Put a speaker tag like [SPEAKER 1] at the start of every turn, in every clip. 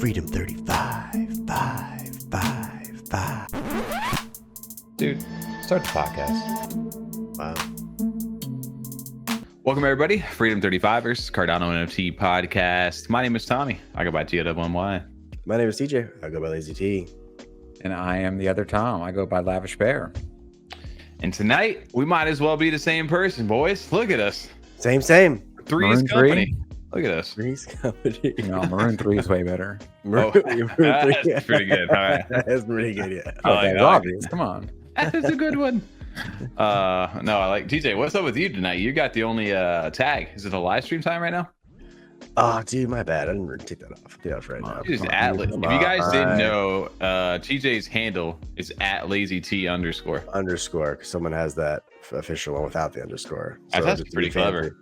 [SPEAKER 1] Freedom 35, 5, 5, 5.
[SPEAKER 2] Dude, start the podcast.
[SPEAKER 1] Wow.
[SPEAKER 2] Welcome, everybody. Freedom 35ers, Cardano NFT Podcast. My name is Tommy. I go by TOWY.
[SPEAKER 1] My name is TJ. I go by Lazy T.
[SPEAKER 3] And I am the other Tom. I go by Lavish Bear.
[SPEAKER 2] And tonight, we might as well be the same person, boys. Look at us.
[SPEAKER 1] Same.
[SPEAKER 2] Three's
[SPEAKER 3] Maroon
[SPEAKER 2] company.
[SPEAKER 3] 3?
[SPEAKER 2] Look at us.
[SPEAKER 1] Three's company.
[SPEAKER 3] No, Maroon 3 is way better.
[SPEAKER 1] Maroon,
[SPEAKER 2] Oh, that's pretty good. All right.
[SPEAKER 1] That's pretty good, yeah.
[SPEAKER 2] I like
[SPEAKER 3] That's
[SPEAKER 2] that.
[SPEAKER 3] obvious. Come on.
[SPEAKER 2] That's a good one. No, I like TJ. What's up with you tonight? You got the only tag. Is it a live stream time right now?
[SPEAKER 1] Oh, dude, my bad. I didn't really take that off. Take that off right now.
[SPEAKER 2] It is Atlas. If you guys didn't know, TJ's handle is @LazyT_.
[SPEAKER 1] Underscore. 'Cause someone has that official one without the underscore.
[SPEAKER 2] That's
[SPEAKER 1] just to
[SPEAKER 2] pretty
[SPEAKER 1] be fancy.
[SPEAKER 2] clever.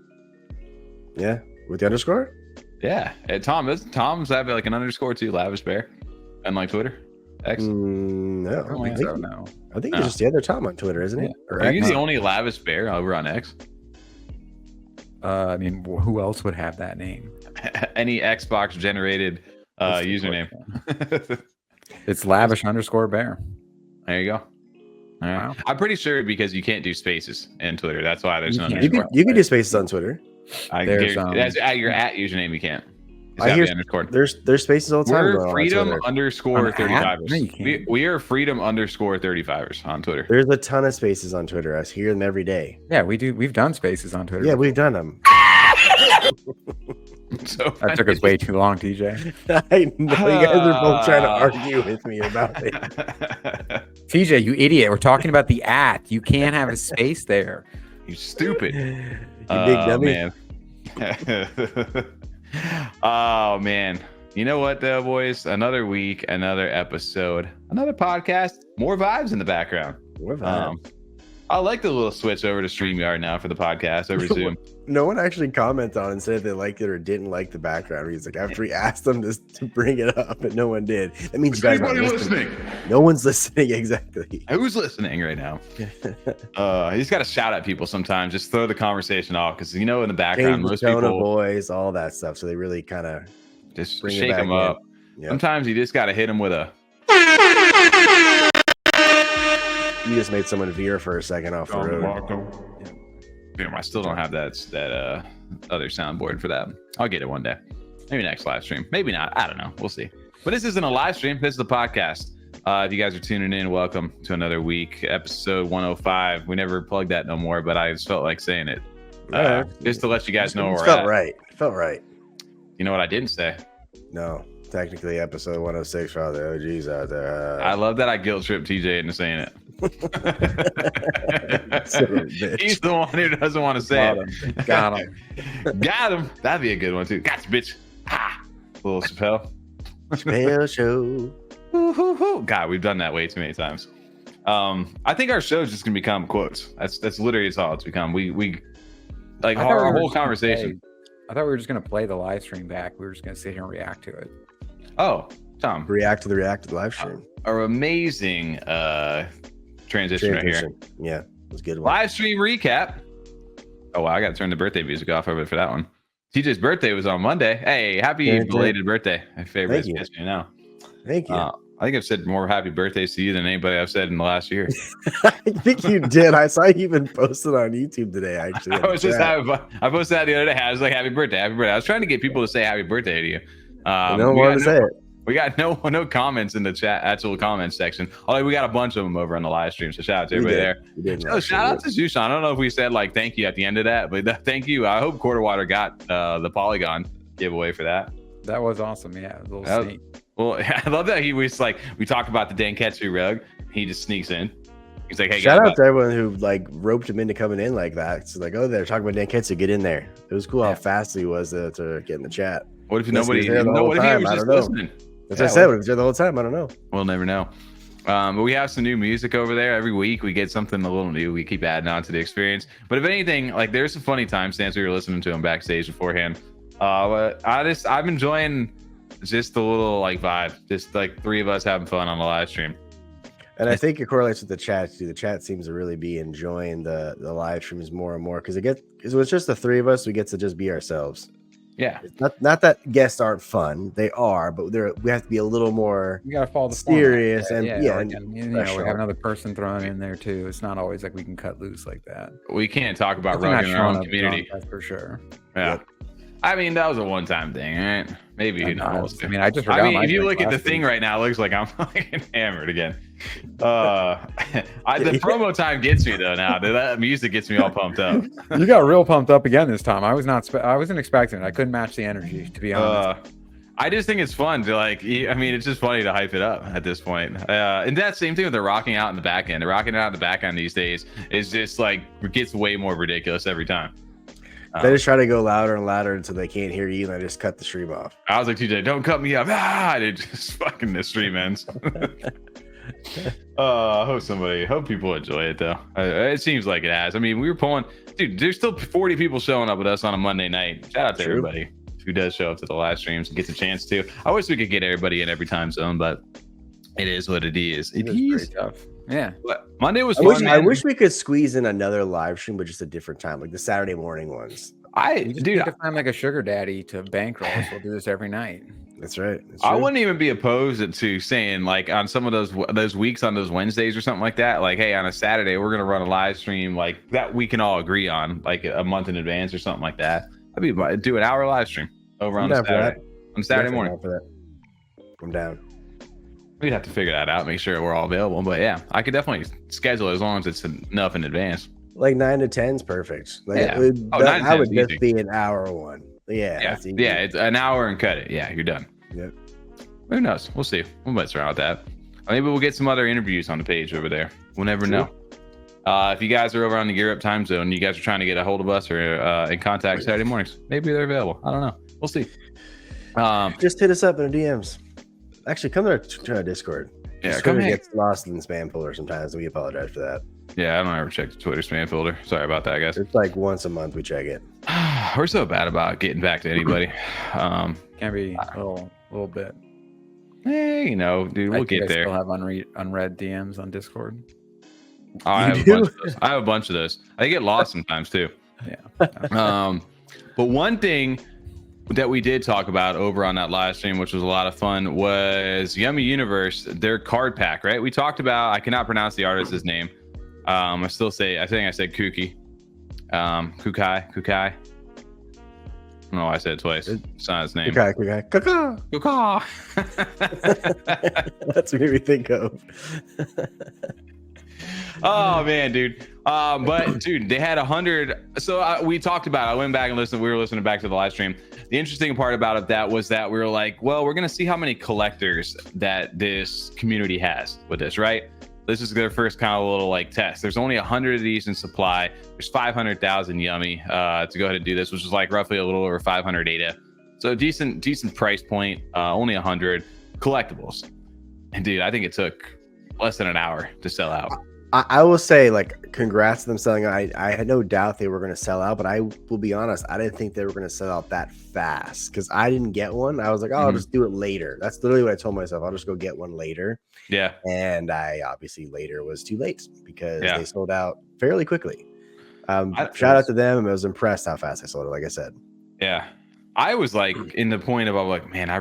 [SPEAKER 1] Yeah, with the underscore.
[SPEAKER 2] Yeah. Tom's have like an underscore too, Lavish Bear, unlike Twitter. X.
[SPEAKER 1] No,
[SPEAKER 3] I don't think so, no.
[SPEAKER 1] I think it's just the other Tom on Twitter, isn't it? Or
[SPEAKER 2] Are you
[SPEAKER 1] X?
[SPEAKER 2] the only Lavish Bear over on X?
[SPEAKER 3] I mean, who else would have that name?
[SPEAKER 2] Any Xbox generated
[SPEAKER 3] That's the
[SPEAKER 2] username.
[SPEAKER 3] It's Lavish_Bear.
[SPEAKER 2] There you go. All right.
[SPEAKER 3] Wow.
[SPEAKER 2] I'm pretty sure because you can't do spaces in Twitter. That's why there's no
[SPEAKER 3] You can't.
[SPEAKER 2] underscore.
[SPEAKER 1] You can do spaces on Twitter.
[SPEAKER 2] I
[SPEAKER 3] There's,
[SPEAKER 2] guarantee- that's at your username. You can't. It's
[SPEAKER 1] I
[SPEAKER 2] gotta
[SPEAKER 1] hear
[SPEAKER 2] be underscored.
[SPEAKER 1] there's spaces all the time. going
[SPEAKER 2] We're
[SPEAKER 1] on
[SPEAKER 2] freedom
[SPEAKER 1] Twitter.
[SPEAKER 2] underscore
[SPEAKER 3] On the app?
[SPEAKER 2] 35ers.
[SPEAKER 3] No, you can't.
[SPEAKER 2] We are freedom underscore 35ers on Twitter.
[SPEAKER 1] There's a ton of spaces on Twitter. I hear them every day.
[SPEAKER 3] Yeah, we do. We've done spaces on Twitter.
[SPEAKER 1] Yeah, we've done them.
[SPEAKER 2] So
[SPEAKER 3] That took us way too long, TJ.
[SPEAKER 1] I know you guys are both trying to argue with me about it.
[SPEAKER 3] TJ, you idiot. We're talking about the @ You can't have a space there.
[SPEAKER 2] You stupid.
[SPEAKER 1] You big dummy.
[SPEAKER 2] Man. Oh man. You know what though, boys? Another week, another episode, another podcast, more vibes in the background.
[SPEAKER 1] What about
[SPEAKER 2] I like the little switch over to StreamYard now for the podcast over Zoom.
[SPEAKER 1] No one actually commented on it and said if they liked it or didn't like the background music after he asked them to bring it up, but no one did. That means you guys aren't listening. No one's listening. Exactly.
[SPEAKER 2] Who's listening right now? You just got to shout at people sometimes. Just throw the conversation off because in the background,
[SPEAKER 1] Change
[SPEAKER 2] most
[SPEAKER 1] the tone of
[SPEAKER 2] people
[SPEAKER 1] voice, all that stuff. So they really kind of
[SPEAKER 2] just
[SPEAKER 1] bring it
[SPEAKER 2] shake
[SPEAKER 1] back
[SPEAKER 2] them
[SPEAKER 1] in.
[SPEAKER 2] up.
[SPEAKER 1] Yep.
[SPEAKER 2] Sometimes you just got to hit them with a.
[SPEAKER 1] You just made someone veer for a second off the road.
[SPEAKER 2] Damn, I still don't have that other soundboard for that. I'll get it one day. Maybe next live stream. Maybe not. I don't know. We'll see. But this isn't a live stream. This is a podcast. If you guys are tuning in, welcome to another week, episode 105. We never plugged that no more, but I just felt like saying it. Just to let you guys know where we're
[SPEAKER 1] felt
[SPEAKER 2] at.
[SPEAKER 1] right. It felt right.
[SPEAKER 2] You know what I didn't say?
[SPEAKER 1] No, technically episode 106 for all the OGs out there.
[SPEAKER 2] I love that I guilt tripped TJ into saying it. He's the one who doesn't want to say it.
[SPEAKER 3] Got him.
[SPEAKER 2] Got him. That'd be a good one too. Gotcha, bitch. Ha! Little Chappelle.
[SPEAKER 1] Chappelle show.
[SPEAKER 2] God, we've done that way too many times. I think our show is just gonna become quotes. That's literally all it's become. We like our whole conversation.
[SPEAKER 3] I thought we were just going to play the live stream back. We were just going to sit here and react to it.
[SPEAKER 2] Oh, Tom,
[SPEAKER 1] React to the live stream.
[SPEAKER 2] our amazing transition right here.
[SPEAKER 1] Yeah, it was a good one.
[SPEAKER 2] Live stream recap. Oh wow, I got to turn the birthday music off over for that one. TJ's birthday was on Monday. Hey, happy
[SPEAKER 1] Thank you.
[SPEAKER 2] belated birthday! My favorite
[SPEAKER 1] Thank you.
[SPEAKER 2] is you now.
[SPEAKER 1] Thank you.
[SPEAKER 2] I think I've said more happy birthdays to you than anybody I've said in the last year.
[SPEAKER 1] I think you did. I saw you even posted on YouTube today. Actually,
[SPEAKER 2] I posted that the other day. I was like, "Happy birthday, happy birthday!" I was trying to get people to say happy birthday to you.
[SPEAKER 1] no one wanted to say it.
[SPEAKER 2] We got no comments in the chat, actual comments section. Although we got a bunch of them over on the live stream. So shout out to everybody there. Oh, shout out to Zushan. I don't know if we said like thank you at the end of that, but thank you. I hope Quarterwater got the Polygon giveaway for that.
[SPEAKER 3] That was awesome. Yeah, a little sneak.
[SPEAKER 2] Well, I love that he was like, we talk about the Danketsu rug. He just sneaks in. He's like, hey,
[SPEAKER 1] shout out to everyone who like roped him into coming in like that. So like, oh, they're talking about Danketsu, get in there. It was cool how fast he was to get in the chat.
[SPEAKER 2] What if
[SPEAKER 1] What if he was
[SPEAKER 2] just listening?
[SPEAKER 1] That's what I said. What if he's there the whole time? I don't know.
[SPEAKER 2] We'll never know. But we have some new music over there. Every week we get something a little new. We keep adding on to the experience. But if anything, like there's some funny timestamps we were listening to him backstage beforehand. But I'm enjoying just the little like vibe, just like three of us having fun on the live stream.
[SPEAKER 1] And I think it correlates with the chat too. The chat seems to really be enjoying the live streams more and more because it's just the three of us. We get to just be ourselves.
[SPEAKER 2] Yeah.
[SPEAKER 1] It's not that guests aren't fun. They are, but we have to be a little more
[SPEAKER 3] We gotta follow the
[SPEAKER 1] serious
[SPEAKER 3] format.
[SPEAKER 1] and
[SPEAKER 3] we have another person thrown in there too. It's not always like we can cut loose like that.
[SPEAKER 2] We can't talk about
[SPEAKER 3] Definitely
[SPEAKER 2] rugging our own community.
[SPEAKER 3] That's for sure.
[SPEAKER 2] Yeah.
[SPEAKER 1] Yep.
[SPEAKER 2] I mean, that was a one-time thing, right? Maybe who knows?
[SPEAKER 3] I mean, I just forgot.
[SPEAKER 2] If you look at the thing right now, it looks like I'm fucking hammered again. The promo time gets me though. Now that music gets me all pumped up.
[SPEAKER 3] You got real pumped up again this time. I wasn't expecting it. I couldn't match the energy, to be honest.
[SPEAKER 2] I just think it's fun to like. I mean, it's just funny to hype it up at this point. And that same thing with the rocking out in the back end. The rocking out in the back end these days is just like it gets way more ridiculous every time.
[SPEAKER 1] They just try to go louder and louder until they can't hear you, and I just cut the stream off.
[SPEAKER 2] I was like, TJ, don't cut me up. It just fucking the stream ends. Hope people enjoy it though. It seems like it has. I mean, we were pulling, dude. There's still 40 people showing up with us on a Monday night. Shout out to everybody who does show up to the live streams and gets a chance to. I wish we could get everybody in every time zone, but it is what it is. It is
[SPEAKER 3] pretty tough. Yeah.
[SPEAKER 2] But Monday was fun.
[SPEAKER 1] I wish we could squeeze in another live stream, but just a different time, like the Saturday morning ones.
[SPEAKER 3] Need to find like a sugar daddy to bankroll. So we'll do this every night.
[SPEAKER 1] That's right.
[SPEAKER 2] I wouldn't even be opposed to saying like on some of those weeks on those Wednesdays or something like that. Like, hey, on a Saturday we're gonna run a live stream like that we can all agree on, like a month in advance or something like that. I'd do an hour live stream over on Saturday morning.
[SPEAKER 1] For that. I'm down.
[SPEAKER 2] We'd have to figure that out, make sure we're all available. But yeah, I could definitely schedule it as long as it's enough in advance.
[SPEAKER 1] Like 9 to 10 is perfect. Like
[SPEAKER 2] yeah.
[SPEAKER 1] That would just be an hour one. Yeah.
[SPEAKER 2] It's an hour and cut it. Yeah, you're done.
[SPEAKER 1] Yep.
[SPEAKER 2] Who knows? We'll see. We'll mess around with that. Maybe we'll get some other interviews on the page over there. We'll never know. If you guys are over on the Gear Up time zone, you guys are trying to get a hold of us or in contact Saturday mornings, maybe they're available. I don't know. We'll see.
[SPEAKER 1] Just hit us up in the DMs. Actually, come to our Discord.
[SPEAKER 2] Yeah,
[SPEAKER 1] Discord gets lost in the spam folder sometimes, and we apologize for that.
[SPEAKER 2] Yeah, I don't ever check the Twitter spam folder. Sorry about that, guys.
[SPEAKER 1] It's like once a month we check it.
[SPEAKER 2] We're so bad about getting back to anybody.
[SPEAKER 3] Can be a little bit.
[SPEAKER 2] Hey, dude, we'll get there.
[SPEAKER 3] Still have unread DMs on Discord.
[SPEAKER 2] Oh, I have a bunch of those. I get lost sometimes too.
[SPEAKER 3] Yeah.
[SPEAKER 2] But one thing that we did talk about over on that live stream, which was a lot of fun, was Yummi Universe, their card pack, right? We talked about, I cannot pronounce the artist's name. I think I said Kuki. Kukai. I don't know why I said it twice. It's not his name.
[SPEAKER 1] Kukai. That's what we think of.
[SPEAKER 2] Oh man, dude. But dude, they had 100. So we talked about it. I went back and listened. We were listening back to the live stream. The interesting part about it was that we were like, well, we're gonna see how many collectors that this community has with this, right? This is their first kind of little like test. There's only 100 of these in supply. There's 500,000 Yummi to go ahead and do this, which is like roughly a little over 500 ADA. So decent price point. Only 100 collectibles. And dude, I think it took less than an hour to sell out.
[SPEAKER 1] I will say, like, congrats to them selling out. I had no doubt they were going to sell out, but I will be honest, I didn't think they were going to sell out that fast because I didn't get one. I was like, I'll just do it later. That's literally what I told myself. I'll just go get one later.
[SPEAKER 2] Yeah.
[SPEAKER 1] And I obviously later was too late because they sold out fairly quickly. Shout out to them. I was impressed how fast I sold it, like I said.
[SPEAKER 2] Yeah. I was like in the point of, I'm like, man, I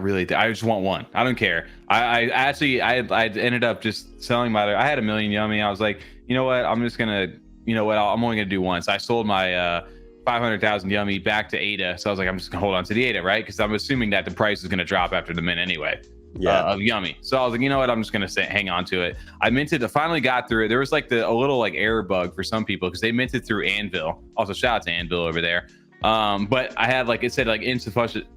[SPEAKER 2] just want one. I don't care. I ended up just selling I had 1 million Yummi. I was like, you know what? I'm just gonna, I'm only gonna do one. So I sold my 500,000 Yummi back to ADA. So I was like, I'm just gonna hold on to the ADA, right? Because I'm assuming that the price is gonna drop after the mint anyway. Of Yummi. So I was like, you know what? I'm just gonna hang on to it. I minted. I finally got through it. There was like a little like error bug for some people because they minted through Anvil. Also, shout out to Anvil over there. But I had it said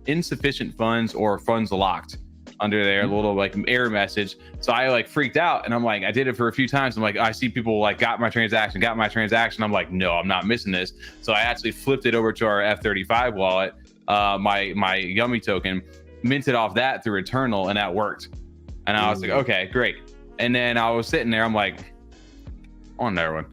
[SPEAKER 2] insufficient funds or funds locked under there, a little like error message. So I freaked out and I'm like, I did it for a few times. I'm like, I see people got my transaction. I'm like, no, I'm not missing this. So I actually flipped it over to our F35 wallet, my Yummi token, minted off that through Eternal, and that worked. And I was like, okay, great. And then I was sitting there, I'm like, I want another one.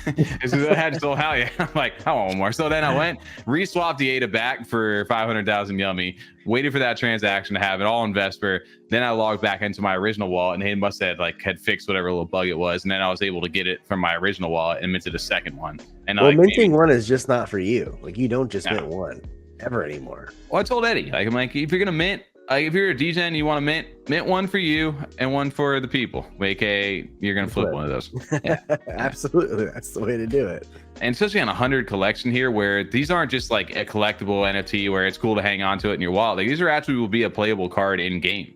[SPEAKER 2] I had still hell yeah. I'm like, I want one more. So then I went, reswapped the ADA back for 500,000 Yummi, waited for that transaction to have it all in Vesper. Then I logged back into my original wallet, and he must have had fixed whatever little bug it was. And then I was able to get it from my original wallet and minted a second one. And
[SPEAKER 1] minting one is just not for you. Like, you don't just mint one. ever anymore.
[SPEAKER 2] Well, I told Eddie, like, I'm like, if you're gonna mint, like, if you're a Degen, you want to mint one for you and one for the people. AKA, you're gonna flip one of those. Yeah.
[SPEAKER 1] Absolutely, that's the way to do it.
[SPEAKER 2] And especially on 100 collection here, where these aren't just like a collectible NFT where it's cool to hang on to it in your wallet. Like, these are actually will be a playable card in game.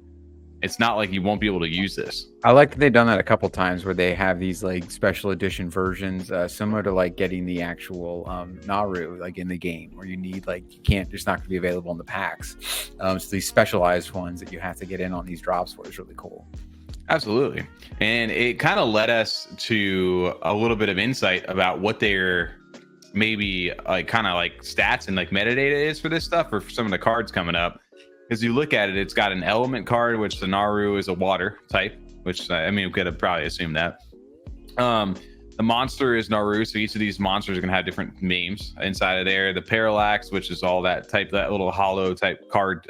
[SPEAKER 2] It's not like you won't be able to use this.
[SPEAKER 3] I like that they've done that a couple times where they have these like special edition versions, similar to like getting the actual Naru like in the game, where you need like you can't, it's not going to be available in the packs. So these specialized ones that you have to get in on these drops for is really cool.
[SPEAKER 2] Absolutely. And it kind of led us to a little bit of insight about what their maybe like kind of like stats and like metadata is for this stuff, or for some of the cards coming up. Because you look at it, it's got an element card, which the Naru is a water type, which I mean, we could have probably assumed that. The monster is Naru, so each of these monsters are going to have different names inside of there. The parallax, which is all that type, that little hollow type card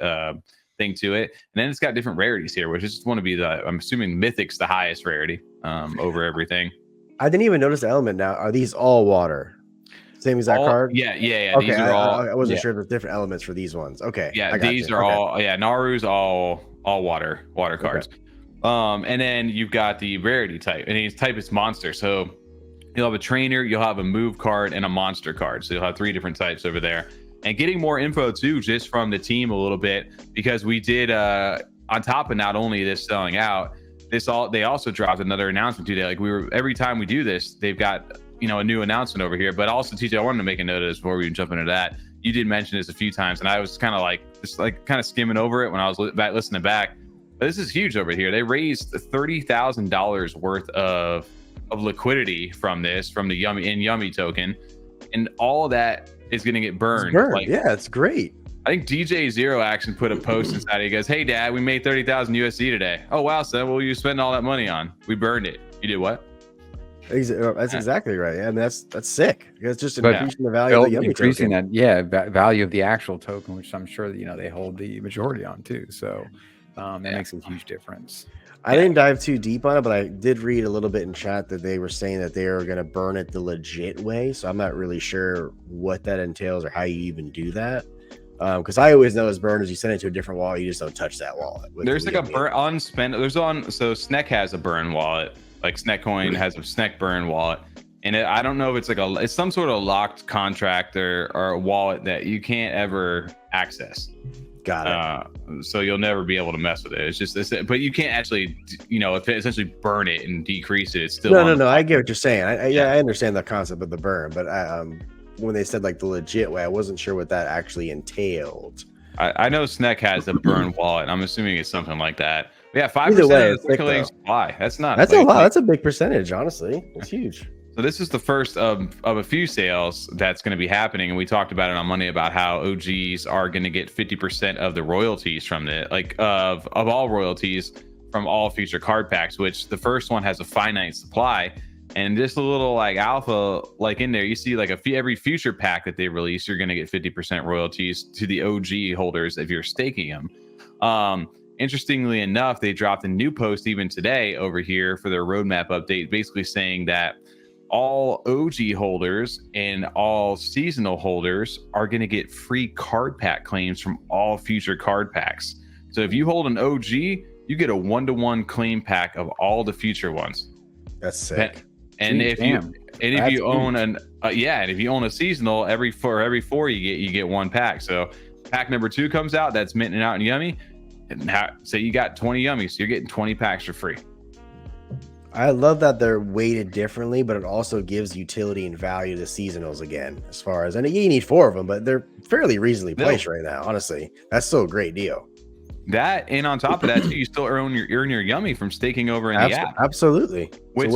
[SPEAKER 2] thing to it. And then it's got different rarities here, which is want to be the, I'm assuming Mythic's the highest rarity over everything.
[SPEAKER 1] I didn't even notice the element now. Are these all water? Same as that card?
[SPEAKER 2] Yeah.
[SPEAKER 1] Okay,
[SPEAKER 2] These are
[SPEAKER 1] I wasn't sure if there's different elements for these ones. Okay.
[SPEAKER 2] Yeah, these are all, Naru's all water cards. Okay. And then you've got the rarity type, and each type is monster. So you'll have a trainer, you'll have a move card, and a monster card. So you'll have 3 different types over there. And getting more info too, just from the team a little bit, because we did on top of not only this selling out, they also dropped another announcement today. Like, every time we do this, they've got a new announcement over here. But also, TJ, I wanted to make a note of this before we even jump into that. You did mention this a few times, and I was kind of like just like kind of skimming over it when I was listening back. But this is huge over here. They raised $30,000 worth of liquidity from the Yummi token, and all of that is going to get burned. Like,
[SPEAKER 1] yeah, it's great.
[SPEAKER 2] I think DJ Zero Action put a post inside. He goes, "Hey Dad, we made 30,000 USD today." Oh wow, son, what were you spending all that money on? We burned it. You did what?
[SPEAKER 1] That's exactly right. Yeah, I mean, that's sick. It's just increasing the value of the Yummi
[SPEAKER 3] increasing
[SPEAKER 1] token.
[SPEAKER 3] that value of the actual token, which I'm sure that they hold the majority on too. So that makes a huge difference.
[SPEAKER 1] I didn't dive too deep on it, but I did read a little bit in chat that they were saying that they are going to burn it the legit way. So I'm not really sure what that entails or how you even do that. Because I always know as burners, you send it to a different wallet, you just don't touch that wallet.
[SPEAKER 2] There's like a burn unspent. So Sneck has a burn wallet. Like Sneckcoin has a Sneck burn wallet, and I don't know if it's like it's some sort of locked contract or a wallet that you can't ever access.
[SPEAKER 1] Got
[SPEAKER 2] it. So you'll never be able to mess with it. It's just this, but you can't actually, if it essentially burn it and decrease it, it's still
[SPEAKER 1] no. I get what you're saying. I understand the concept of the burn, but when they said like the legit way, I wasn't sure what that actually entailed.
[SPEAKER 2] I know Sneck has a burn wallet. I'm assuming it's something like that. But yeah, 5% of circulating supply. That's a lot.
[SPEAKER 1] That's a big percentage, honestly. It's huge.
[SPEAKER 2] So this is the first of a few sales that's going to be happening, and we talked about it on Monday about how OGs are going to get 50% of the royalties from of all royalties from all future card packs. Which the first one has a finite supply, and just a little like alpha like in there. You see like every future pack that they release, you're going to get 50% royalties to the OG holders if you're staking them. Interestingly enough, they dropped a new post even today over here for their roadmap update, basically saying that all OG holders and all seasonal holders are going to get free card pack claims from all future card packs. So if you hold an OG, you get a 1-to-1 claim pack of all the future ones.
[SPEAKER 1] That's sick.
[SPEAKER 2] And if you own a seasonal, every 4 you get 1 pack. So pack number 2 comes out, that's minting out in Yummi. And say you got 20 Yummies, so you're getting 20 packs for free.
[SPEAKER 1] I love that they're weighted differently, but it also gives utility and value to seasonals again. As far as, and you need 4 of them, but they're fairly reasonably priced right now. Honestly, that's still a great deal.
[SPEAKER 2] That, and on top of that, too, you still earn your Yummi from staking over in the app.
[SPEAKER 1] Absolutely.
[SPEAKER 2] With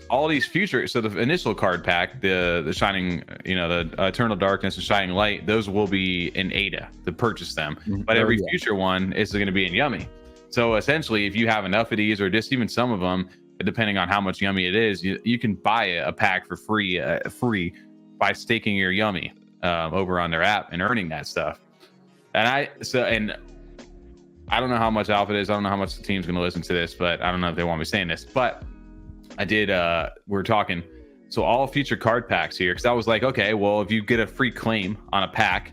[SPEAKER 2] all these future, so the initial card pack, the Shining, the Eternal Darkness and Shining Light, those will be in ADA to purchase them. But every future one is going to be in Yummi. So essentially, if you have enough of these, or just even some of them, depending on how much Yummi it is, you can buy a pack for free by staking your Yummi over on their app and earning that stuff. And I don't know how much alpha it is. I don't know how much the team's going to listen to this, but I don't know if they want me saying this. But I did. We're talking. So all future card packs here, because I was like, okay, well, if you get a free claim on a pack,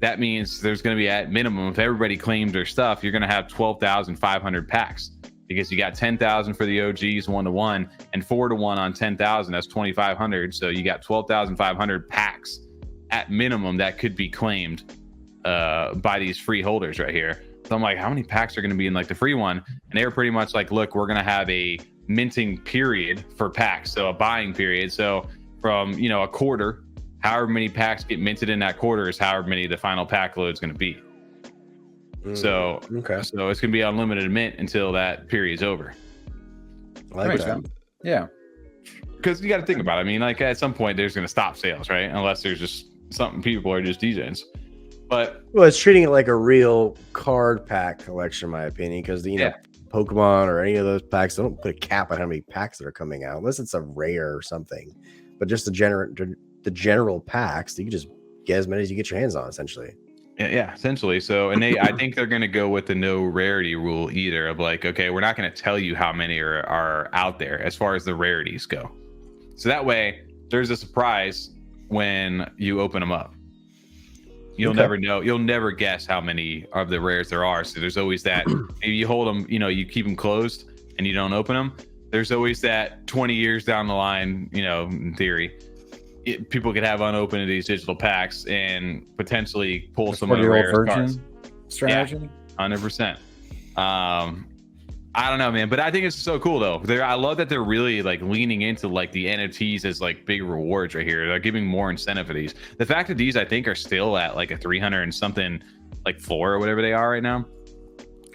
[SPEAKER 2] that means there's going to be, at minimum, if everybody claims their stuff, you're going to have 12,500 packs, because you got 10,000 for the OGs 1-to-1 and 4-to-1 on 10,000. That's 2,500. So you got 12,500 packs at minimum that could be claimed by these free holders right here. So I'm like, how many packs are going to be in like the free one? And they were pretty much like, look, we're going to have a minting period for packs, so a buying period. So from, you know, a quarter, however many packs get minted in that quarter is however many the final pack load is going to be. So it's going to be unlimited mint until that period's over.
[SPEAKER 1] I like that.
[SPEAKER 3] Yeah,
[SPEAKER 2] because you got to think about it. I mean, like at some point there's going to stop sales, right? Unless there's just something, people are just DJs. But
[SPEAKER 1] well, it's treating it like a real card pack collection, in my opinion, because you know, Pokemon or any of those packs, they don't put a cap on how many packs that are coming out, unless it's a rare or something. But just the general packs, you can just get as many as you get your hands on, essentially.
[SPEAKER 2] Yeah, essentially. So, and I think they're going to go with the no rarity rule either, of like, okay, we're not going to tell you how many are out there as far as the rarities go. So that way, there's a surprise when you open them up. You'll never know. You'll never guess how many of the rares there are. So there's always that. Maybe you hold them, you know, you keep them closed and you don't open them. There's always that 20 years down the line, you know, in theory, people could have unopened of these digital packs and potentially pull some of the rare cards.
[SPEAKER 3] Strategy.
[SPEAKER 2] Yeah, 100%. I don't know, man, but I think it's so cool though. I love that they're really like leaning into like the NFTs as like big rewards right here. They're giving more incentive for these. The fact that these, I think, are still at like a 300 and something like floor or whatever they are right now,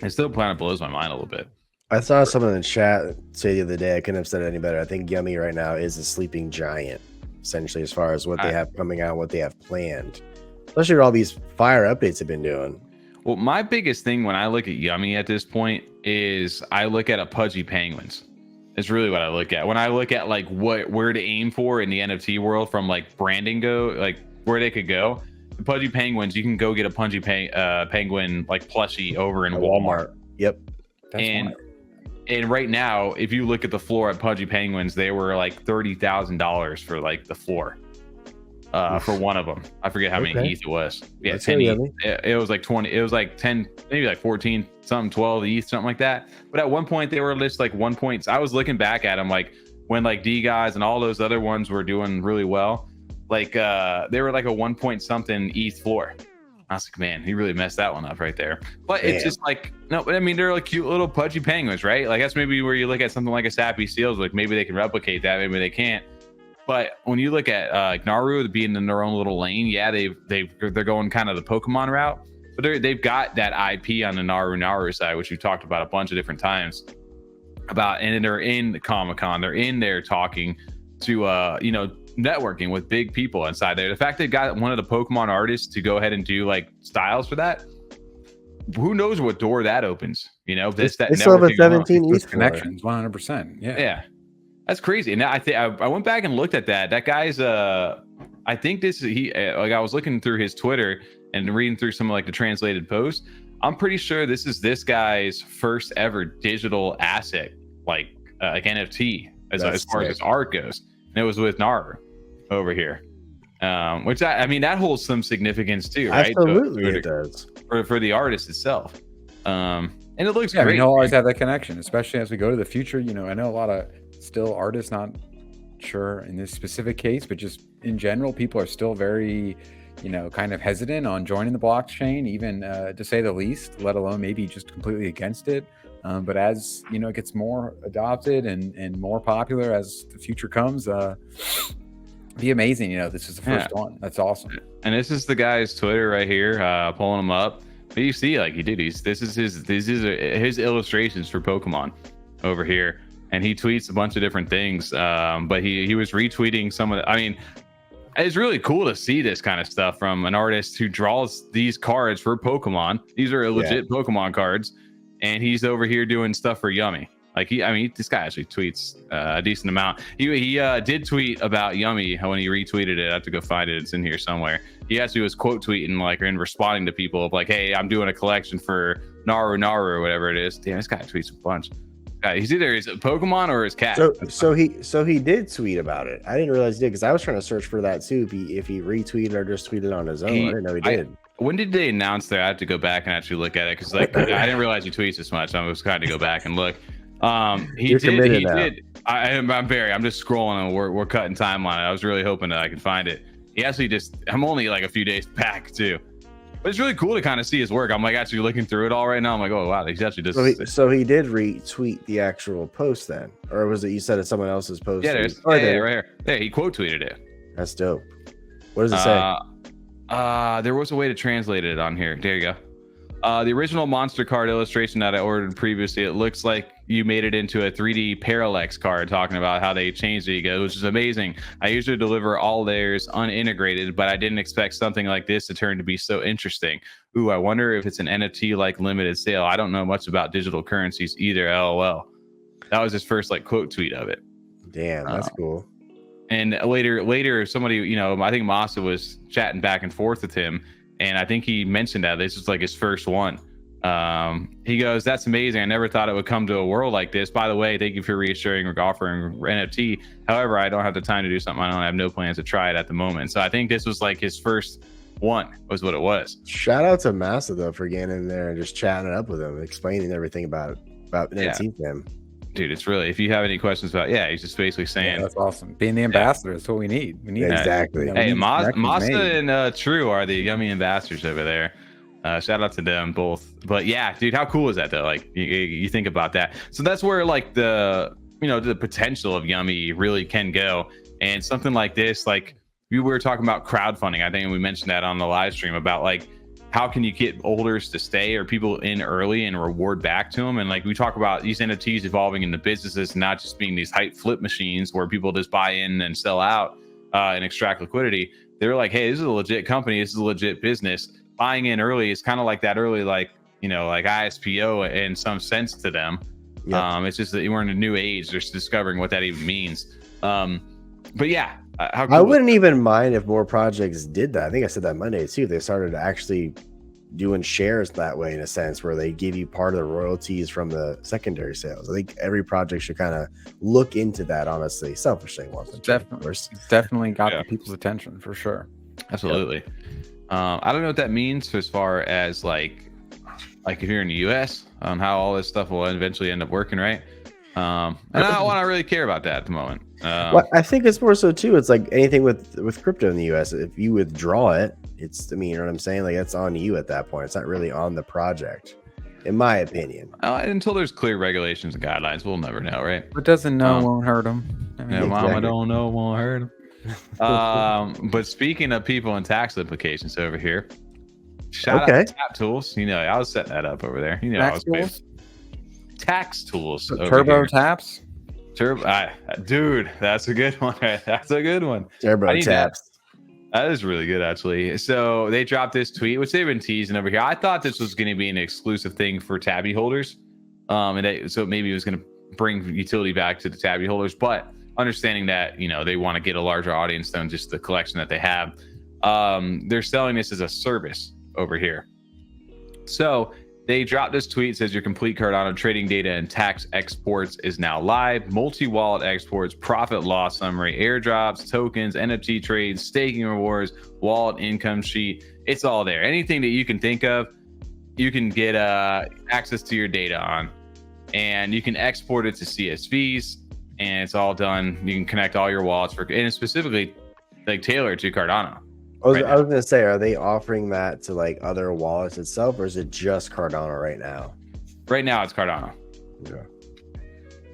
[SPEAKER 2] it still kind of blows my mind a little bit.
[SPEAKER 1] I saw someone in the chat say the other day, I couldn't have said it any better. I think Yummi right now is a sleeping giant, essentially, as far as what they have coming out, what they have planned, especially with all these fire updates they've been doing.
[SPEAKER 2] Well, my biggest thing when I look at Yummi at this point is I look at a Pudgy Penguins. It's really what I look at. When I look at like where to aim for in the NFT world from like branding go, like where they could go. The Pudgy Penguins, you can go get a Pudgy Penguin like plushie over in Walmart.
[SPEAKER 1] Yep.
[SPEAKER 2] And right now, if you look at the floor at Pudgy Penguins, they were like $30,000 for like the floor. For one of them. I forget how many ETH it was. Yeah,
[SPEAKER 1] That's
[SPEAKER 2] 10 ETH. It was like 20, it was like 10, maybe like 14, something, 12 ETH, something like that. But at one point they were listed like 1 point. I was looking back at them like when like D guys and all those other ones were doing really well. Like they were like a 1 point something ETH floor. I was like, man, he really messed that one up right there. But it's just like, no, but I mean, they're like cute little Pudgy Penguins, right? Like that's maybe where you look at something like a Sappy Seals, like maybe they can replicate that, maybe they can't. But when you look at Naru being in their own little lane, yeah, they're going kind of the Pokemon route, but they've got that IP on the Naru side, which we've talked about a bunch of different times about, and they're in the Comic-Con, they're in there talking to you know, networking with big people inside there. The fact they got one of the Pokemon artists to go ahead and do like styles for that, who knows what door that opens? You know, this that
[SPEAKER 1] still have a 17 ETH
[SPEAKER 3] connections, 100%. Yeah.
[SPEAKER 2] That's crazy. And I think I went back and looked at that. That guy's I think this is like I was looking through his Twitter and reading through some of like the translated posts. I'm pretty sure this is this guy's first ever digital asset, like NFT as far as his art goes. And it was with Naru over here. Which I mean that holds some significance too, right?
[SPEAKER 1] Absolutely, it does.
[SPEAKER 2] For the artist itself. And it looks great.
[SPEAKER 3] I mean, he'll always have that connection, especially as we go to the future. You know, I know a lot of still artists, not sure in this specific case, but just in general, people are still very, you know, kind of hesitant on joining the blockchain, even to say the least, let alone maybe just completely against it. But as, you know, it gets more adopted and more popular as the future comes, be amazing. You know, this is the first one. That's awesome.
[SPEAKER 2] And this is the guy's Twitter right here, pulling him up. But you see, like he did this is his illustrations for Pokemon over here. And he tweets a bunch of different things, but he was retweeting some of the, I mean, it's really cool to see this kind of stuff from an artist who draws these cards for Pokemon. These are legit Pokemon cards, and he's over here doing stuff for Yummi. Like this guy actually tweets a decent amount. He did tweet about Yummi when he retweeted it. I have to go find it. It's in here somewhere. He actually was quote tweeting like and responding to people of like, hey, I'm doing a collection for Naru or whatever it is. Damn, this guy tweets a bunch. He's either his Pokemon or his cat.
[SPEAKER 1] So he did tweet about it. I didn't realize he did because I was trying to search for that too. If he retweeted or just tweeted on his own. I didn't know he did.
[SPEAKER 2] When did they announce that? I have to go back and actually look at it because like I didn't realize he tweets this much. I was trying to go back and look. He did. I'm just scrolling and we're cutting time on it. I was really hoping that I could find it. He actually I'm only like a few days back too. But it's really cool to kind of see his work. I'm like actually looking through it all right now. I'm like, oh wow, he's actually just.
[SPEAKER 1] So he did retweet the actual post then, or was it you said it's someone else's post?
[SPEAKER 2] Yeah, right here. Yeah, he quote tweeted it.
[SPEAKER 1] That's dope. What does it say?
[SPEAKER 2] There was a way to translate it on here. There you go. The original monster card illustration that I ordered previously, it looks like you made it into a 3D Parallax card, talking about how they changed it. He goes, which is amazing. I usually deliver all layers unintegrated, but I didn't expect something like this to turn to be so interesting. Ooh, I wonder if it's an NFT like limited sale. I don't know much about digital currencies either. LOL. That was his first like quote tweet of it.
[SPEAKER 1] Damn, that's cool.
[SPEAKER 2] And later, somebody, I think Masa was chatting back and forth with him, and I think he mentioned that this was like his first one. He goes, "That's amazing. I never thought it would come to a world like this. By the way, thank you for reassuring or offering NFT. However, I don't have the time to do something. I have no plans to try it at the moment." So I think this was like his first one, was what it was.
[SPEAKER 1] Shout out to Masa though for getting in there and just chatting it up with him, explaining everything about NFT to him.
[SPEAKER 2] Dude, it's really, if you have any questions about, he's just basically saying,
[SPEAKER 3] that's awesome. Being the ambassador is what we need. We need
[SPEAKER 1] exactly.
[SPEAKER 2] Hey, Masa and True are the Yummi ambassadors over there. Shout out to them both. But yeah, dude, how cool is that though? Like you think about that. So that's where like the potential of Yummi really can go. And something like this, like we were talking about crowdfunding. I think we mentioned that on the live stream about like, how can you get holders to stay or people in early and reward back to them? And like we talk about these NFTs evolving into businesses, not just being these hype flip machines where people just buy in and sell out and extract liquidity. They're like, hey, this is a legit company. This is a legit business. Buying in early is kind of like that early, like ISPO in some sense to them. Yep. It's just that we're in a new age. They're discovering what that even means. But yeah. How cool
[SPEAKER 1] I wouldn't even mind if more projects did that. I think I said that Monday too. They started actually doing shares that way in a sense where they give you part of the royalties from the secondary sales. I think every project should kind of look into that, honestly, selfishly.
[SPEAKER 3] Definitely got the people's attention for sure.
[SPEAKER 2] Absolutely. Yep. I don't know what that means as far as like if you're in the US on how all this stuff will eventually end up working, right? And I don't want to really care about that at the moment.
[SPEAKER 1] Well, I think it's more so too. It's like anything with crypto in the US. If you withdraw it, you know what I'm saying? Like that's on you at that point. It's not really on the project, in my opinion.
[SPEAKER 2] Until there's clear regulations and guidelines, we'll never know, right?
[SPEAKER 3] What doesn't know won't hurt them.
[SPEAKER 2] Mama don't know won't hurt them. But speaking of people and tax implications over here, shout out to TapTools. I was setting that up over there. I was paying. Tax tools.
[SPEAKER 3] Turbo taps.
[SPEAKER 2] Dude, that's a good one. That's a good one.
[SPEAKER 1] Turbo taps.
[SPEAKER 2] That is really good, actually. So they dropped this tweet, which they've been teasing over here. I thought this was going to be an exclusive thing for tabby holders, so maybe it was going to bring utility back to the tabby holders. But understanding that they want to get a larger audience than just the collection that they have, they're selling this as a service over here. So they dropped this tweet, says your complete Cardano trading data and tax exports is now live. Multi-wallet exports, profit loss summary, airdrops, tokens, NFT trades, staking rewards, wallet income sheet. It's all there. Anything that you can think of, you can get access to your data on. And you can export it to CSVs, and it's all done. You can connect all your wallets and it's specifically like tailored to Cardano.
[SPEAKER 1] I was going to say, are they offering that to like other wallets itself, or is it just Cardano right now?
[SPEAKER 2] Right now, it's Cardano.
[SPEAKER 1] Yeah.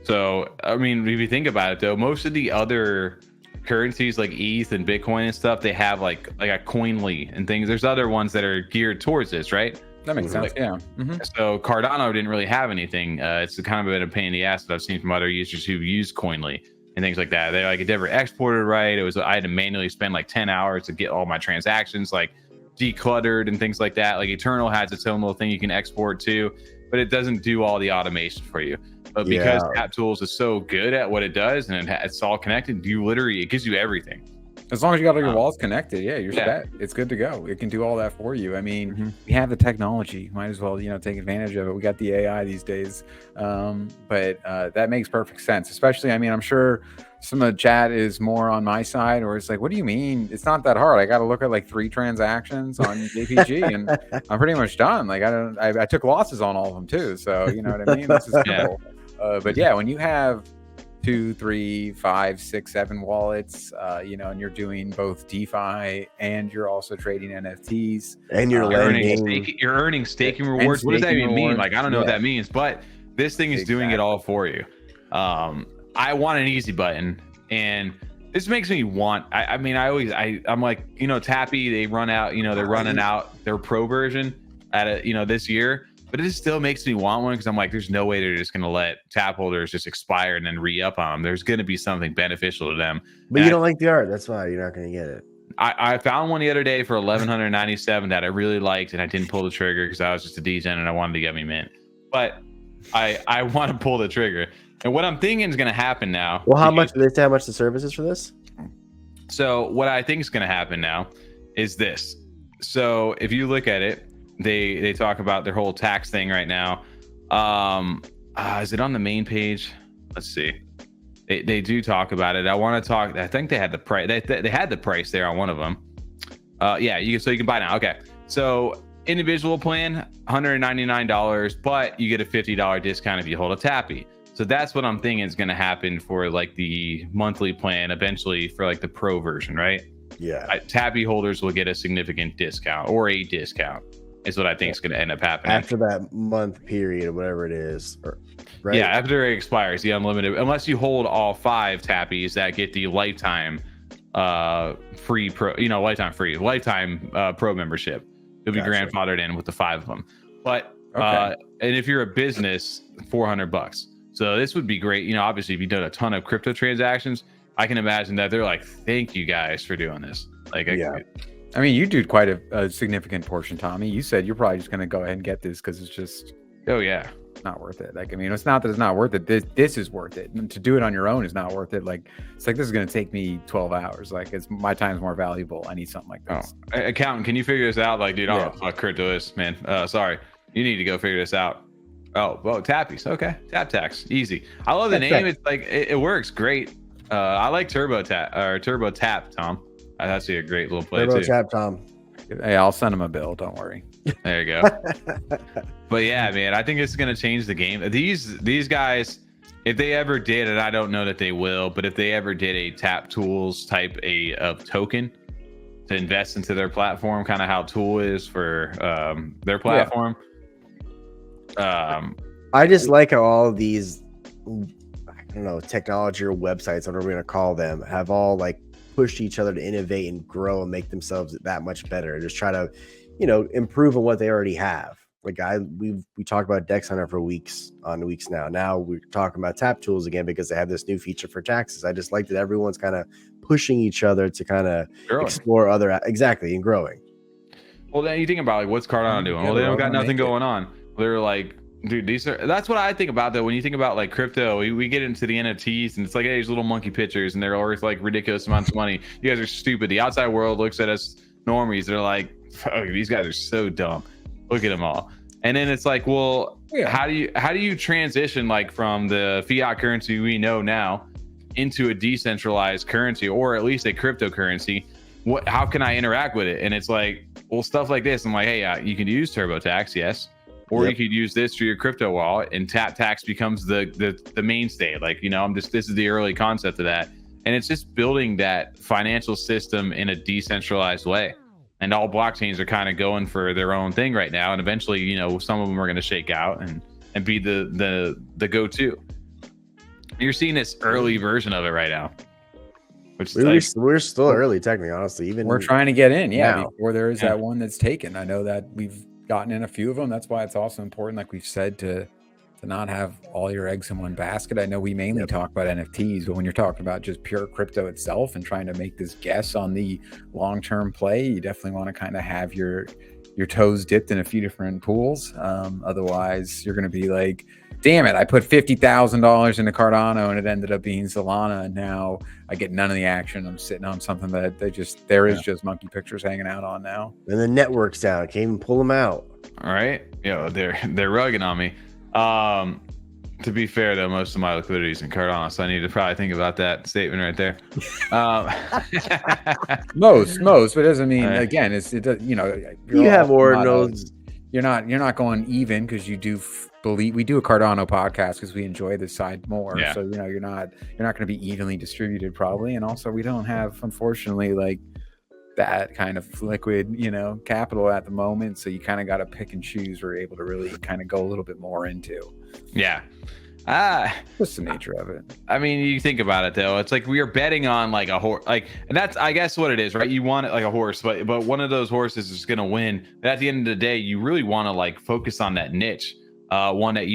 [SPEAKER 2] So, I mean, if you think about it, though, most of the other currencies like ETH and Bitcoin and stuff, they have like a Coinly and things. There's other ones that are geared towards this, right?
[SPEAKER 3] That makes sense. Yeah. Mm-hmm.
[SPEAKER 2] So Cardano didn't really have anything. It's kind of been a pain in the ass that I've seen from other users who use Coinly and things like that. They're like, it never exported right. I had to manually spend like 10 hours to get all my transactions like decluttered and things like that. Like Eternal has its own little thing you can export to, but it doesn't do all the automation for you. But because TapTools is so good at what it does and it's all connected, it gives you everything.
[SPEAKER 3] As long as you got all your walls connected, you're set. It's good to go. It can do all that for you. I mean, we have the technology. Might as well, take advantage of it. We got the AI these days. But that makes perfect sense. Especially, I mean, I'm sure some of the chat is more on my side, or it's like, what do you mean? It's not that hard. I got to look at like 3 transactions on JPG, and I'm pretty much done. Like I took losses on all of them too. So you know what I mean? This is simple. But yeah, when you have 2, 3, 5, 6, 7 wallets, you know, and you're doing both DeFi and you're also trading NFTs,
[SPEAKER 1] and you're
[SPEAKER 2] earning staking rewards. What does that even mean? Like, I don't know what that means, but this thing is doing it all for you. I want an easy button, and this makes me want. I'm like, you know, Tappy, they run out. You know, they're running out their pro version this year. But it still makes me want one because I'm like, there's no way they're just going to let tap holders just expire and then re-up on them. There's going to be something beneficial to them.
[SPEAKER 1] But you don't like the art. That's why you're not going to get it.
[SPEAKER 2] I found one the other day for $1,197 that I really liked, and I didn't pull the trigger because I was just a Degen and I wanted to get me mint. But I want to pull the trigger. And what I'm thinking is going to happen now.
[SPEAKER 1] Well, how much? Do they say how much the service is for this?
[SPEAKER 2] So what I think is going to happen now is this. So if you look at it, they talk about their whole tax thing right now. Is it on the main page? Let's see. They do talk about it. I think they had the price. They had the price there on one of them. Yeah, you can buy now. Okay, so individual plan $199, but you get a $50 discount if you hold a Tappy. So that's what I'm thinking is going to happen for like the monthly plan eventually for like the pro version, right?
[SPEAKER 1] Yeah.
[SPEAKER 2] Tappy holders will get a significant discount or a discount. Is what I think is going to end up happening
[SPEAKER 1] after that month period or whatever it is, right?
[SPEAKER 2] Yeah, after it expires, the unlimited, unless you hold all 5 Tappies that get the lifetime free pro, lifetime pro membership. You'll be grandfathered in with the 5 of them. But and if you're a business, $400. So this would be great. Obviously, if you've done a ton of crypto transactions, I can imagine that they're like, "Thank you guys for doing this." Like,
[SPEAKER 3] I mean, you do quite a significant portion, Tommy. You said you're probably just going to go ahead and get this because it's just, not worth it. Like, I mean, it's not that it's not worth it. This is worth it. And to do it on your own is not worth it. Like, it's like, this is going to take me 12 hours. Like, my time's more valuable. I need something like this.
[SPEAKER 2] Accountant, can you figure this out? Like, dude, I don't know what fuck crypto is, man. Sorry. You need to go figure this out. Oh, well, Tappies. Okay. TapTax. Easy. I love the name. It's like, it works great. I like Turbo Tap, Tom. That's a great little play
[SPEAKER 1] Turbo
[SPEAKER 2] too.
[SPEAKER 1] Tap, Tom.
[SPEAKER 3] Hey, I'll send him a bill. Don't worry.
[SPEAKER 2] There you go. But yeah, man, I think it's going to change the game. These guys, if they ever did, and I don't know that they will, but if they ever did a TapTools type of token to invest into their platform, kind of how Tool is for their platform.
[SPEAKER 1] I just like how all of these, I don't know, technology or websites, whatever we're going to call them, have all like pushed each other to innovate and grow and make themselves that much better. Just try to, improve on what they already have. Like we talked about Dex Hunter for weeks now. Now we're talking about TapTools again because they have this new feature for taxes. I just like that everyone's kind of pushing each other to kind of explore and growing.
[SPEAKER 2] Well, then you think about like what's Cardano doing? Well, they don't got nothing going on. They're like, dude, that's what I think about though. When you think about like crypto, we get into the NFTs and it's like, hey, these little monkey pictures and they're worth like ridiculous amounts of money. You guys are stupid. The outside world looks at us normies. They're like, fuck, these guys are so dumb. Look at them all. And then it's like, well, how do you transition like from the fiat currency we know now into a decentralized currency or at least a cryptocurrency? How can I interact with it? And it's like, well, stuff like this. I'm like, hey, you can use TurboTax, yes. Or you could use this for your crypto wallet, and TapTax becomes the mainstay. Like, this is the early concept of that. And it's just building that financial system in a decentralized way. And all blockchains are kind of going for their own thing right now. And eventually, some of them are going to shake out and be the go-to. You're seeing this early version of it right now. Which
[SPEAKER 1] we're still early, technically, honestly. We're
[SPEAKER 3] trying to get in, before there is that one that's taken. I know that we've gotten in a few of them. That's why it's also important, like we've said, to not have all your eggs in one basket. I know we mainly talk about NFTs, but when you're talking about just pure crypto itself and trying to make this guess on the long-term play, you definitely want to kind of have your toes dipped in a few different pools. Otherwise, you're going to be like, damn it, I put $50,000 into Cardano and it ended up being Solana, and now I get none of the action. I'm sitting on something that there is just monkey pictures hanging out on now.
[SPEAKER 1] And the network's down. Can't even pull them out.
[SPEAKER 2] All right. They're rugging on me. To be fair, though, most of my liquidity is in Cardano, so I need to probably think about that statement right there.
[SPEAKER 3] Most, but it doesn't mean again. You
[SPEAKER 1] have ordinals.
[SPEAKER 3] You're not going even because you do believe we do a Cardano podcast because we enjoy this side more.
[SPEAKER 2] Yeah.
[SPEAKER 3] So you're not going to be evenly distributed probably, and also we don't have, unfortunately, like that kind of liquid capital at the moment. So you kind of got to pick and choose. We're able to really kind of go a little bit more into.
[SPEAKER 2] Yeah.
[SPEAKER 3] Just the nature of it.
[SPEAKER 2] I mean, you think about it though, it's like we are betting on like a horse, and that's, I guess, what it is, right? You want it like a horse, but one of those horses is going to win. But at the end of the day, you really want to like focus on that niche, one that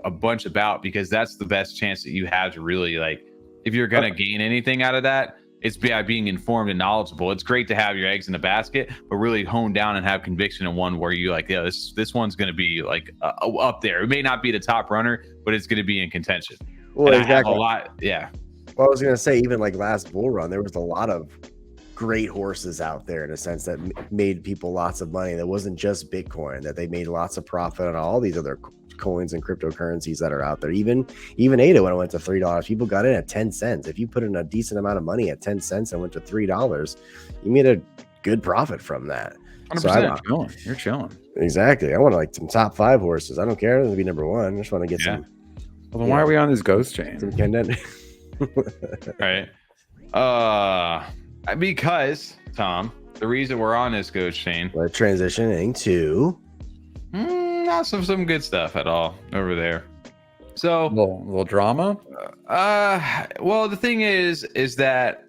[SPEAKER 2] a bunch about, because that's the best chance that you have to really, like, if you're going to gain anything out of that, it's by being informed and knowledgeable. It's great to have your eggs in the basket, but really hone down and have conviction in one where you like, yeah, this one's going to be like up there. It may not be the top runner, but it's going to be in contention.
[SPEAKER 1] Well,
[SPEAKER 2] and
[SPEAKER 1] exactly.
[SPEAKER 2] A lot, yeah.
[SPEAKER 1] Well, I was going to say, even like last bull run, there was a lot of great horses out there in a sense that made people lots of money. That wasn't just Bitcoin, that they made lots of profit on all these other coins and cryptocurrencies that are out there. Even ADA, when it went to $3, people got in at 10 cents. If you put in a decent amount of money at 10 cents and went to $3, you made a good profit from that.
[SPEAKER 2] 100%.
[SPEAKER 3] So you're chilling.
[SPEAKER 1] Exactly. I want like some top 5 horses. I don't care to be number 1. I just want to get some.
[SPEAKER 3] Well, then why are we on this ghost chain?
[SPEAKER 1] Some
[SPEAKER 2] Right. Because Tom, the reason we're on this ghost chain,
[SPEAKER 1] we're transitioning to
[SPEAKER 2] not some good stuff at all over there. So
[SPEAKER 3] little drama.
[SPEAKER 2] Well, the thing is that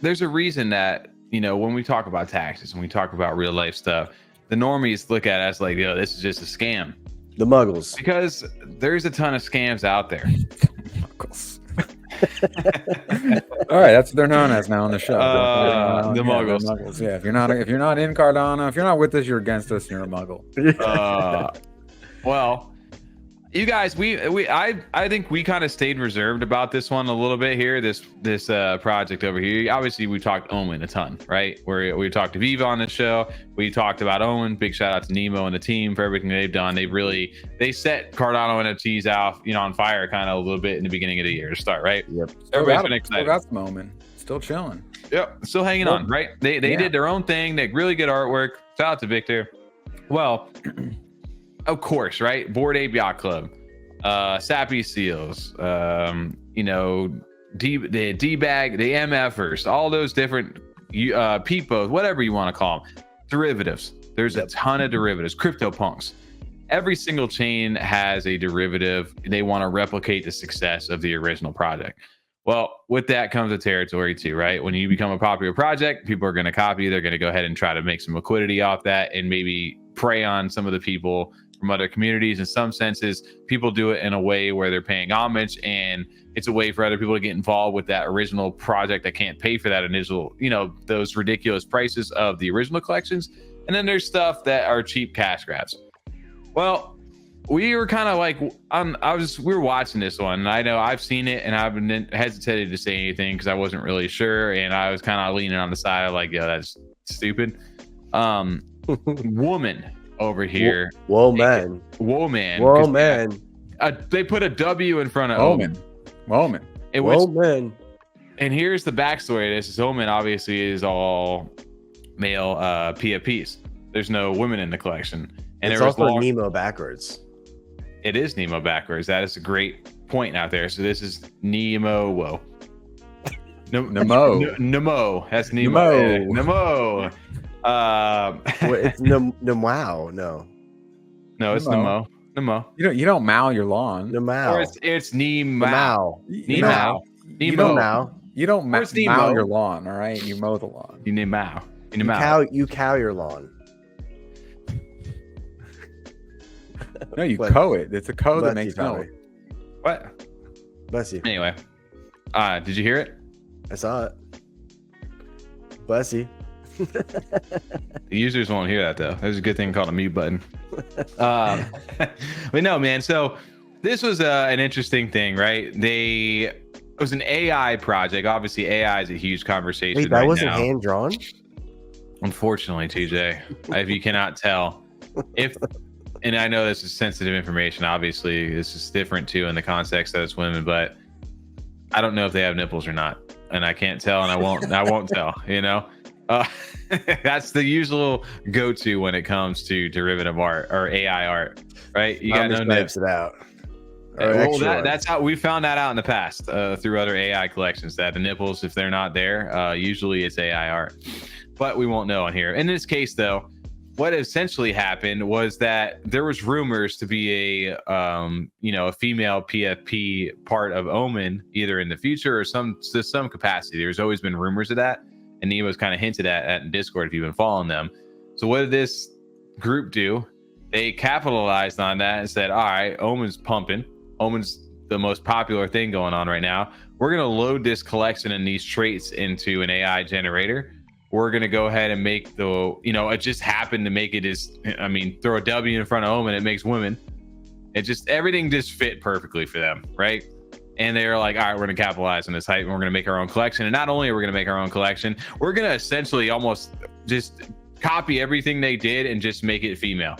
[SPEAKER 2] there's a reason that, when we talk about taxes and we talk about real life stuff, the normies look at us like, yo, this is just a scam.
[SPEAKER 1] The muggles.
[SPEAKER 2] Because there's a ton of scams out there.
[SPEAKER 3] Muggles. All right, that's what they're known as now on the show.
[SPEAKER 2] The muggles.
[SPEAKER 3] Muggles. Yeah, if you're not in Cardano, if you're not with us, you're against us, and you're a muggle.
[SPEAKER 2] Well, you guys, I think we kind of stayed reserved about this one a little bit here. This project over here. Obviously, we talked OMEN a ton, right? We talked to Viva on the show. We talked about OMEN. Big shout out to Nemo and the team for everything they've done. They set Cardano NFTs out, on fire kind of a little bit in the beginning of the year to start, right?
[SPEAKER 3] Yep.
[SPEAKER 2] Everybody's been excited.
[SPEAKER 3] Still got some OMEN. Still chilling.
[SPEAKER 2] Yep. Still hanging on, right? They did their own thing. They really good artwork. Shout out to Victor. Well, of course, right? Bored Ape Yacht Club, Sappy Seals, the D-Bag, the MFers, all those different peepos, whatever you want to call them, derivatives. There's a ton of derivatives, CryptoPunks. Every single chain has a derivative. They want to replicate the success of the original project. Well, with that comes a territory too, right? When you become a popular project, people are going to copy. They're going to go ahead and try to make some liquidity off that and maybe prey on some of the people from other communities. In some senses, people do it in a way where they're paying homage, and it's a way for other people to get involved with that original project that can't pay for that initial, those ridiculous prices of the original collections. And then there's stuff that are cheap cash grabs. Well, we were kind of like, we were watching this one, and I know I've seen it, and I've been hesitated to say anything because I wasn't really sure, and I was kind of leaning on the side of like, yo, that's stupid. Woman over here.
[SPEAKER 1] wOMEN.
[SPEAKER 2] wOMEN. They put a W in front of
[SPEAKER 3] wOMEN.
[SPEAKER 1] wOMEN.
[SPEAKER 2] And here's the backstory of this. wOMEN obviously is all male PFPs. There's no women in the collection. And
[SPEAKER 1] it's also Nemo backwards.
[SPEAKER 2] It is Nemo backwards. That is a great point out there. So this is Nemo. Whoa. Nemo. That's Nemo. Nemo.
[SPEAKER 1] It's Nemo. No,
[SPEAKER 2] it's Nemo. Nemo.
[SPEAKER 3] You don't mow your lawn.
[SPEAKER 1] Nemo.
[SPEAKER 2] Or it's Nemo.
[SPEAKER 1] Nemo.
[SPEAKER 3] You don't mow your lawn. All right, you mow the lawn.
[SPEAKER 2] You Nemo.
[SPEAKER 1] You cow your lawn.
[SPEAKER 3] No, you cow it. It's a cow that makes milk.
[SPEAKER 2] What?
[SPEAKER 1] Bless you.
[SPEAKER 2] Anyway, did you hear it?
[SPEAKER 1] I saw it. Bless you.
[SPEAKER 2] The users won't hear that though. There's a good thing called a mute button. But no, man. So this was an interesting thing, right? It was an AI project. Obviously, AI is a huge conversation.
[SPEAKER 1] Wait, that wasn't hand drawn?
[SPEAKER 2] Unfortunately, TJ, if you cannot tell, if and I know this is sensitive information. Obviously, this is different too in the context that it's women, but I don't know if they have nipples or not, and I can't tell, and I won't tell. You know, that's the usual go-to when it comes to derivative art or AI art, right? You got no nips.
[SPEAKER 1] It out.
[SPEAKER 2] Well, that's how we found that out in the past through other AI collections, that the nipples, if they're not there, usually it's AI art, but we won't know on here. In this case, though, what essentially happened was that there was rumors to be a female PFP part of OMEN either in the future or some capacity. There's always been rumors of that, and Nemo's kind of hinted at in Discord if you've been following them. So what did this group do? They capitalized on that and said, all right, OMEN's pumping. OMEN's the most popular thing going on right now. We're going to load this collection and these traits into an AI generator. We're going to go ahead and make it just happened to make it throw a W in front of OMEN, it makes women. Everything just fit perfectly for them, right? And they're like, all right, we're going to capitalize on this hype and we're going to make our own collection. And not only are we going to make our own collection, we're going to essentially almost just copy everything they did and just make it female.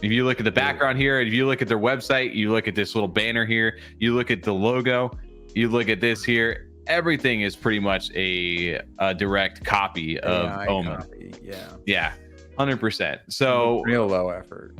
[SPEAKER 2] If you look at the background here, if you look at their website, you look at this little banner here, you look at the logo, you look at this here, everything is pretty much a direct copy of OMEN. Yeah, 100%. So
[SPEAKER 3] real low effort.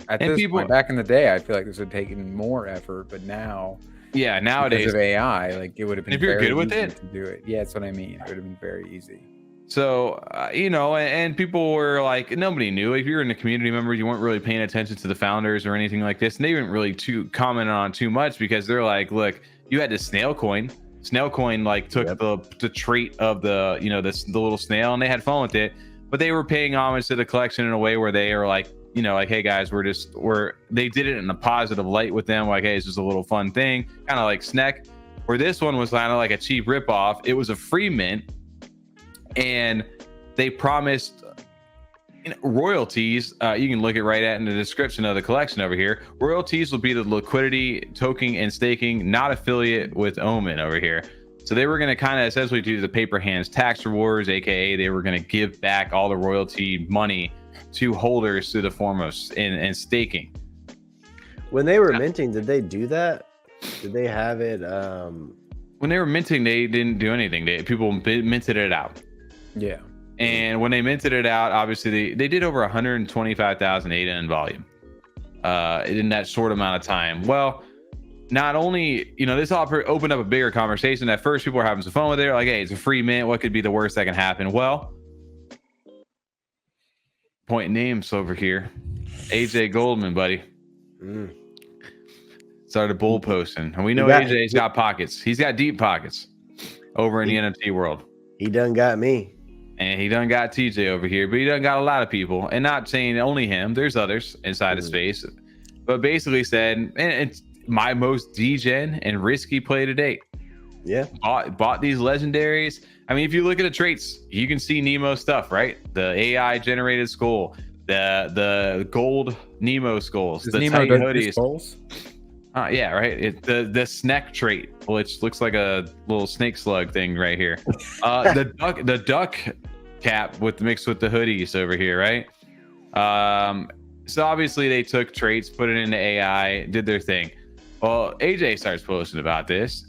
[SPEAKER 3] At this point, back in the day, I feel like this would have taken more effort, but now,
[SPEAKER 2] nowadays
[SPEAKER 3] because of AI, like it would have been.
[SPEAKER 2] If you're good with it,
[SPEAKER 3] to do it, yeah, that's what I mean. It would have been very easy.
[SPEAKER 2] So, and people were like, nobody knew. If you're in the community members, you weren't really paying attention to the founders or anything like this. And they didn't really comment on too much because they're like, look, you had the snail coin. Snail coin like took the trait of the little snail, and they had fun with it. But they were paying homage to the collection in a way where they are like, hey guys, they did it in a positive light with them. Like, hey, it's just a little fun thing, kind of like Sneck. Where this one was kind of like a cheap ripoff. It was a free mint. And they promised royalties. You can look it right at in the description of the collection over here. Royalties will be the liquidity, token, and staking, not affiliate with OMEN over here. So they were going to kind of essentially do the paper hands tax rewards, aka they were going to give back all the royalty money to holders through the form of and staking.
[SPEAKER 1] When they were minting, did they do that? Did they have it?
[SPEAKER 2] When they were minting, they didn't do anything. People minted it out.
[SPEAKER 3] Yeah.
[SPEAKER 2] And when they minted it out, obviously they did over 125,000 ADA in volume in that short amount of time. Well, not only, this all opened up a bigger conversation. At first, people were having some fun with it. Like, hey, it's a free mint. What could be the worst that can happen? Well, point names over here. AJ Goldman, buddy. Started bull posting. And we know AJ's got pockets. He's got deep pockets over in the NFT world.
[SPEAKER 1] He done got me.
[SPEAKER 2] And he done got TJ over here, but he done got a lot of people. And not saying only him, there's others inside his space. But basically said, and it's my most degen and risky play to date.
[SPEAKER 1] Yeah.
[SPEAKER 2] Bought these legendaries. I mean, if you look at the traits, you can see Nemo stuff, right? The AI generated skull, the gold Nemo skulls, the Nemo Titan hoodies. Skulls? Yeah, right. The Sneck trait, which looks like a little snake slug thing right here. The duck cap mixed with the hoodies over here, right? So obviously they took traits, put it into AI, did their thing. Well, AJ starts posting about this.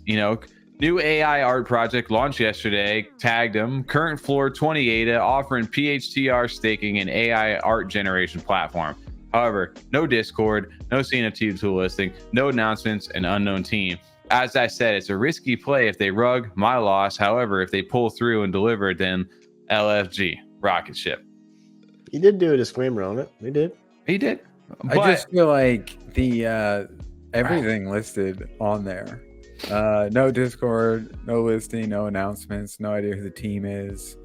[SPEAKER 2] New AI art project launched yesterday. Tagged him. Current floor 20 ADA, offering PHTR staking and AI art generation platform. However, no Discord, no CNFT tool listing, no announcements, and unknown team. As I said, it's a risky play if they rug, my loss. However, if they pull through and deliver, then LFG, rocket ship.
[SPEAKER 1] He did do a disclaimer on it. He did.
[SPEAKER 3] But I just feel like the everything listed on there. No Discord, no listing, no announcements, no idea who the team is.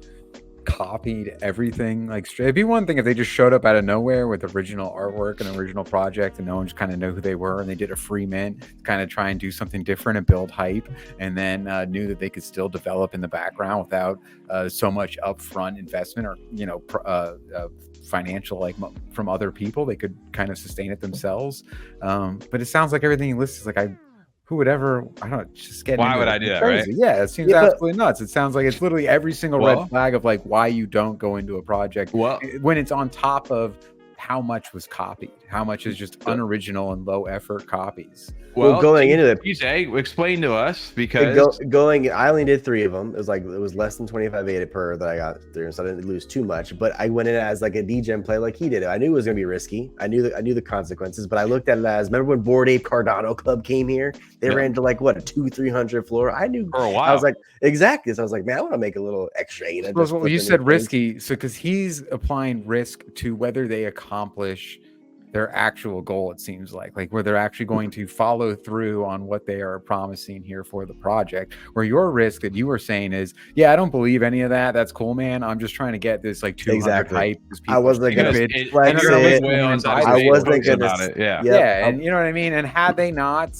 [SPEAKER 3] Copied everything. Like, it'd be one thing if they just showed up out of nowhere with original artwork and original project and no one just kind of knew who they were and they did a free mint, kind of try and do something different and build hype, and then knew that they could still develop in the background without so much upfront investment or financial from other people. They could kind of sustain it themselves. But it sounds like everything lists is like who would ever, I don't know, just get
[SPEAKER 2] why would I do that,
[SPEAKER 3] crazy. Right? Yeah, it seems absolutely nuts. It sounds like it's literally every single red flag of like why you don't go into a project when it's on top of how much was copied, how much is just unoriginal and low effort copies.
[SPEAKER 1] Well, going into it,
[SPEAKER 2] PJ, explain to us, because
[SPEAKER 1] I only did 3 of them. It was less than 25 ADA per that I got through, so I didn't lose too much. But I went in as like a Degen play, like he did. I knew it was gonna be risky. I knew the consequences, but I looked at it as, remember when Bored Ape Cardano Club came here? They ran to like what, a 200-300 floor. I knew
[SPEAKER 2] for a while.
[SPEAKER 1] I was like, exactly. So I was like, man, I want to make a little extra.
[SPEAKER 3] Well, you said risky, so because he's applying risk to whether they accomplish their actual goal, it seems like where they're actually going to follow through on what they are promising here for the project. Where your risk that you were saying is, yeah, I don't believe any of that. That's cool, man. I'm just trying to get this like 200 hype.
[SPEAKER 1] I wasn't going to flex it.
[SPEAKER 2] I wasn't going to.
[SPEAKER 3] Yeah, and you know what I mean. And had they not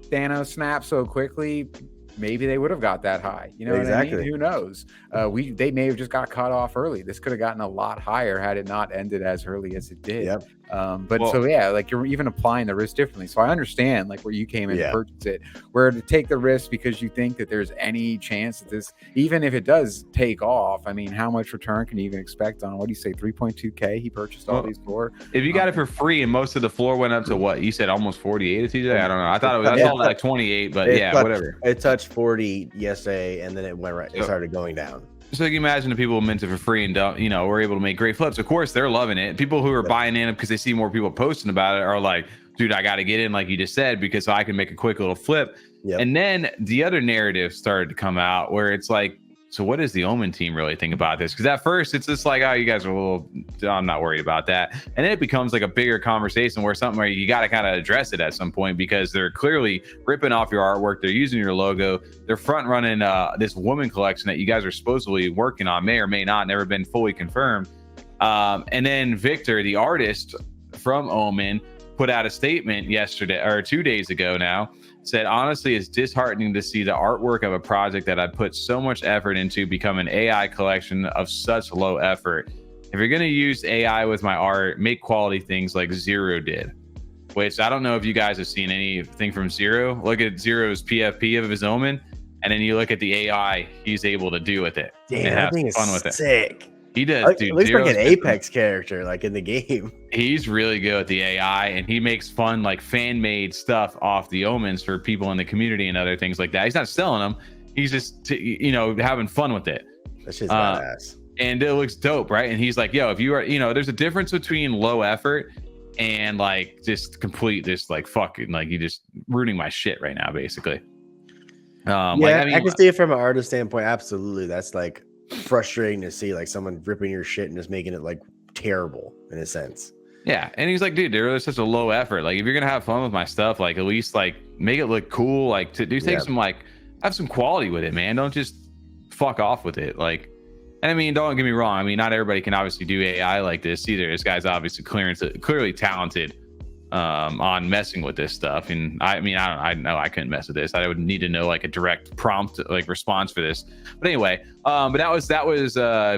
[SPEAKER 3] Thanos snapped so quickly, maybe they would have got that high. You know what I mean? Who knows? They may have just got cut off early. This could have gotten a lot higher had it not ended as early as it did.
[SPEAKER 1] Yep.
[SPEAKER 3] So yeah, like you're even applying the risk differently. So I understand like where you came in to purchase it, where to take the risk because you think that there's any chance that this, even if it does take off, I mean, how much return can you even expect on, what do you say, 3.2K he purchased all these for?
[SPEAKER 2] If you got it for free and most of the floor went up to what you said, almost 48, TJ? I don't know. I thought it was, I saw like 28, but whatever.
[SPEAKER 1] It touched 40 yesterday and then it went right. It started going down.
[SPEAKER 2] So you can imagine the people who mint it for free and don't, were able to make great flips. Of course, they're loving it. People who are buying in because they see more people posting about it are like, dude, I got to get in, like you just said, because I can make a quick little flip. Yep. And then the other narrative started to come out where it's like, so what does the OMEN team really think about this? Because at first it's just like, oh, you guys are a little, I'm not worried about that. And then it becomes like a bigger conversation where something where you got to kind of address it at some point, because they're clearly ripping off your artwork. They're using your logo. They're front running this woman collection that you guys are supposedly working on, may or may not, never been fully confirmed. And then Victor, the artist from OMEN, put out a statement yesterday or 2 days ago now, said, honestly, it's disheartening to see the artwork of a project that I put so much effort into become an AI collection of such low effort. If you're going to use AI with my art, make quality things like Zero did. Which I don't know if you guys have seen anything from Zero. Look at Zero's PFP of his OMEN, and then you look at the AI he's able to do with it.
[SPEAKER 1] Damn, that thing is fun with
[SPEAKER 2] it. He does, dude.
[SPEAKER 1] It looks like an Apex character, like in the game.
[SPEAKER 2] He's really good at the AI, and he makes fun, like fan-made stuff off the OMENs for people in the community and other things like that. He's not selling them. He's just, having fun with it.
[SPEAKER 1] That shit's badass.
[SPEAKER 2] And it looks dope, right? And he's like, yo, if you are, there's a difference between low effort and like just complete this, like fucking, like you just ruining my shit right now, basically.
[SPEAKER 1] I can see it from an artist standpoint. Absolutely, that's like frustrating to see, like someone ripping your shit and just making it like terrible in a sense.
[SPEAKER 2] Yeah, and he's like, dude, there's such a low effort. Like, if you're gonna have fun with my stuff, like at least like make it look cool. Like take some like have some quality with it, man. Don't just fuck off with it. Like, and I mean, don't get me wrong. I mean, not everybody can obviously do AI like this either. This guy's obviously clearly talented on messing with this stuff. And I know I couldn't mess with this. I would need to know like a direct prompt like response for this. But anyway, but that was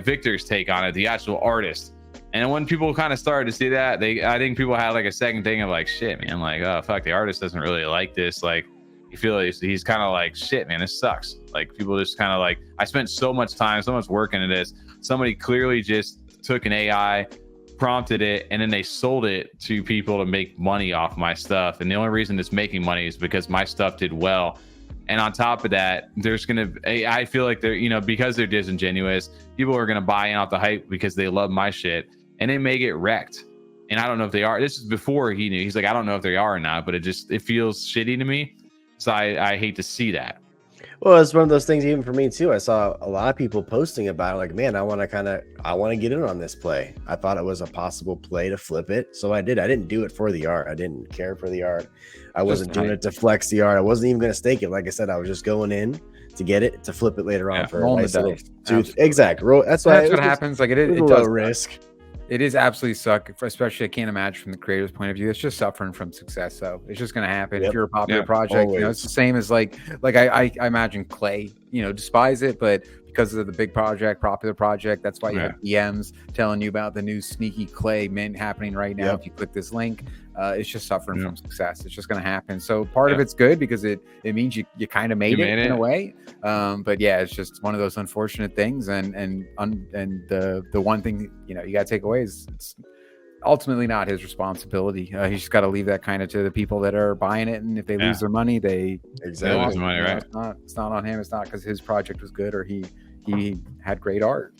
[SPEAKER 2] Victor's take on it, the actual artist. And when people kind of started to see that, I think people had like a second thing of like, shit, man, like, oh fuck, the artist doesn't really like this. Like, you feel like he's kind of like, shit, man, this sucks. Like, people just kind of like, I spent so much time, so much work into this. Somebody clearly just took an AI, prompted it, and then they sold it to people to make money off my stuff. And the only reason it's making money is because my stuff did well. And on top of that, I feel like they're, because they're disingenuous, people are going to buy in off the hype because they love my shit, and they may get wrecked. And I don't know if they are. This is before he knew. He's like, I don't know if they are or not, but it feels shitty to me. So I hate to see that.
[SPEAKER 1] Well, it's one of those things even for me too. I saw a lot of people posting about it, like, man, I want to get in on this play. I thought it was a possible play to flip it. So I did. I didn't do it for the art. I didn't care for the art. I wasn't doing it to flex the art. I wasn't even going to stake it. Like I said, I was just going in to get it, to flip it later on for a nice little exactly. That's what
[SPEAKER 3] happens. Like it does risk. It is absolutely suck, especially I can't imagine from the creator's point of view. It's just suffering from success, so it's just going to happen. If you're a popular project, always. It's the same as like I imagine Clay, despise it, but because of the big project, popular project, that's why you have DMs telling you about the new sneaky Clay mint happening right now. If you click this link, it's just suffering from success. It's just going to happen. So part of it's good because it means you kind of made it in a way. But yeah, it's just one of those unfortunate things. And the one thing you got to take away is ultimately not his responsibility. He's just got to leave that kind of to the people that are buying it, and if they lose their money, they
[SPEAKER 2] lose money, right?
[SPEAKER 3] It's not on him. It's not because his project was good or he had great art.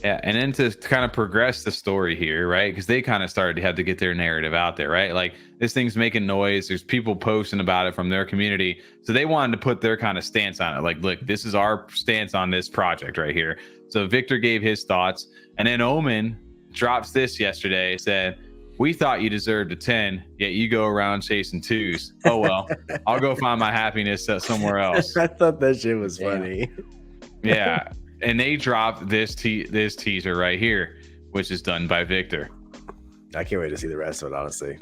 [SPEAKER 2] Yeah, and then to kind of progress the story here, right? Because they kind of started to have to get their narrative out there, right? Like this thing's making noise. There's people posting about it from their community, so they wanted to put their kind of stance on it. Like, look, this is our stance on this project right here. So Victor gave his thoughts, and then OMEN drops this yesterday. Said, "We thought you deserved a 10, yet you go around chasing 2s. Oh well, I'll go find my happiness somewhere else."
[SPEAKER 1] I thought that shit was funny.
[SPEAKER 2] Yeah. And they dropped this teaser right here, which is done by Victor.
[SPEAKER 1] I can't wait to see the rest of it, honestly.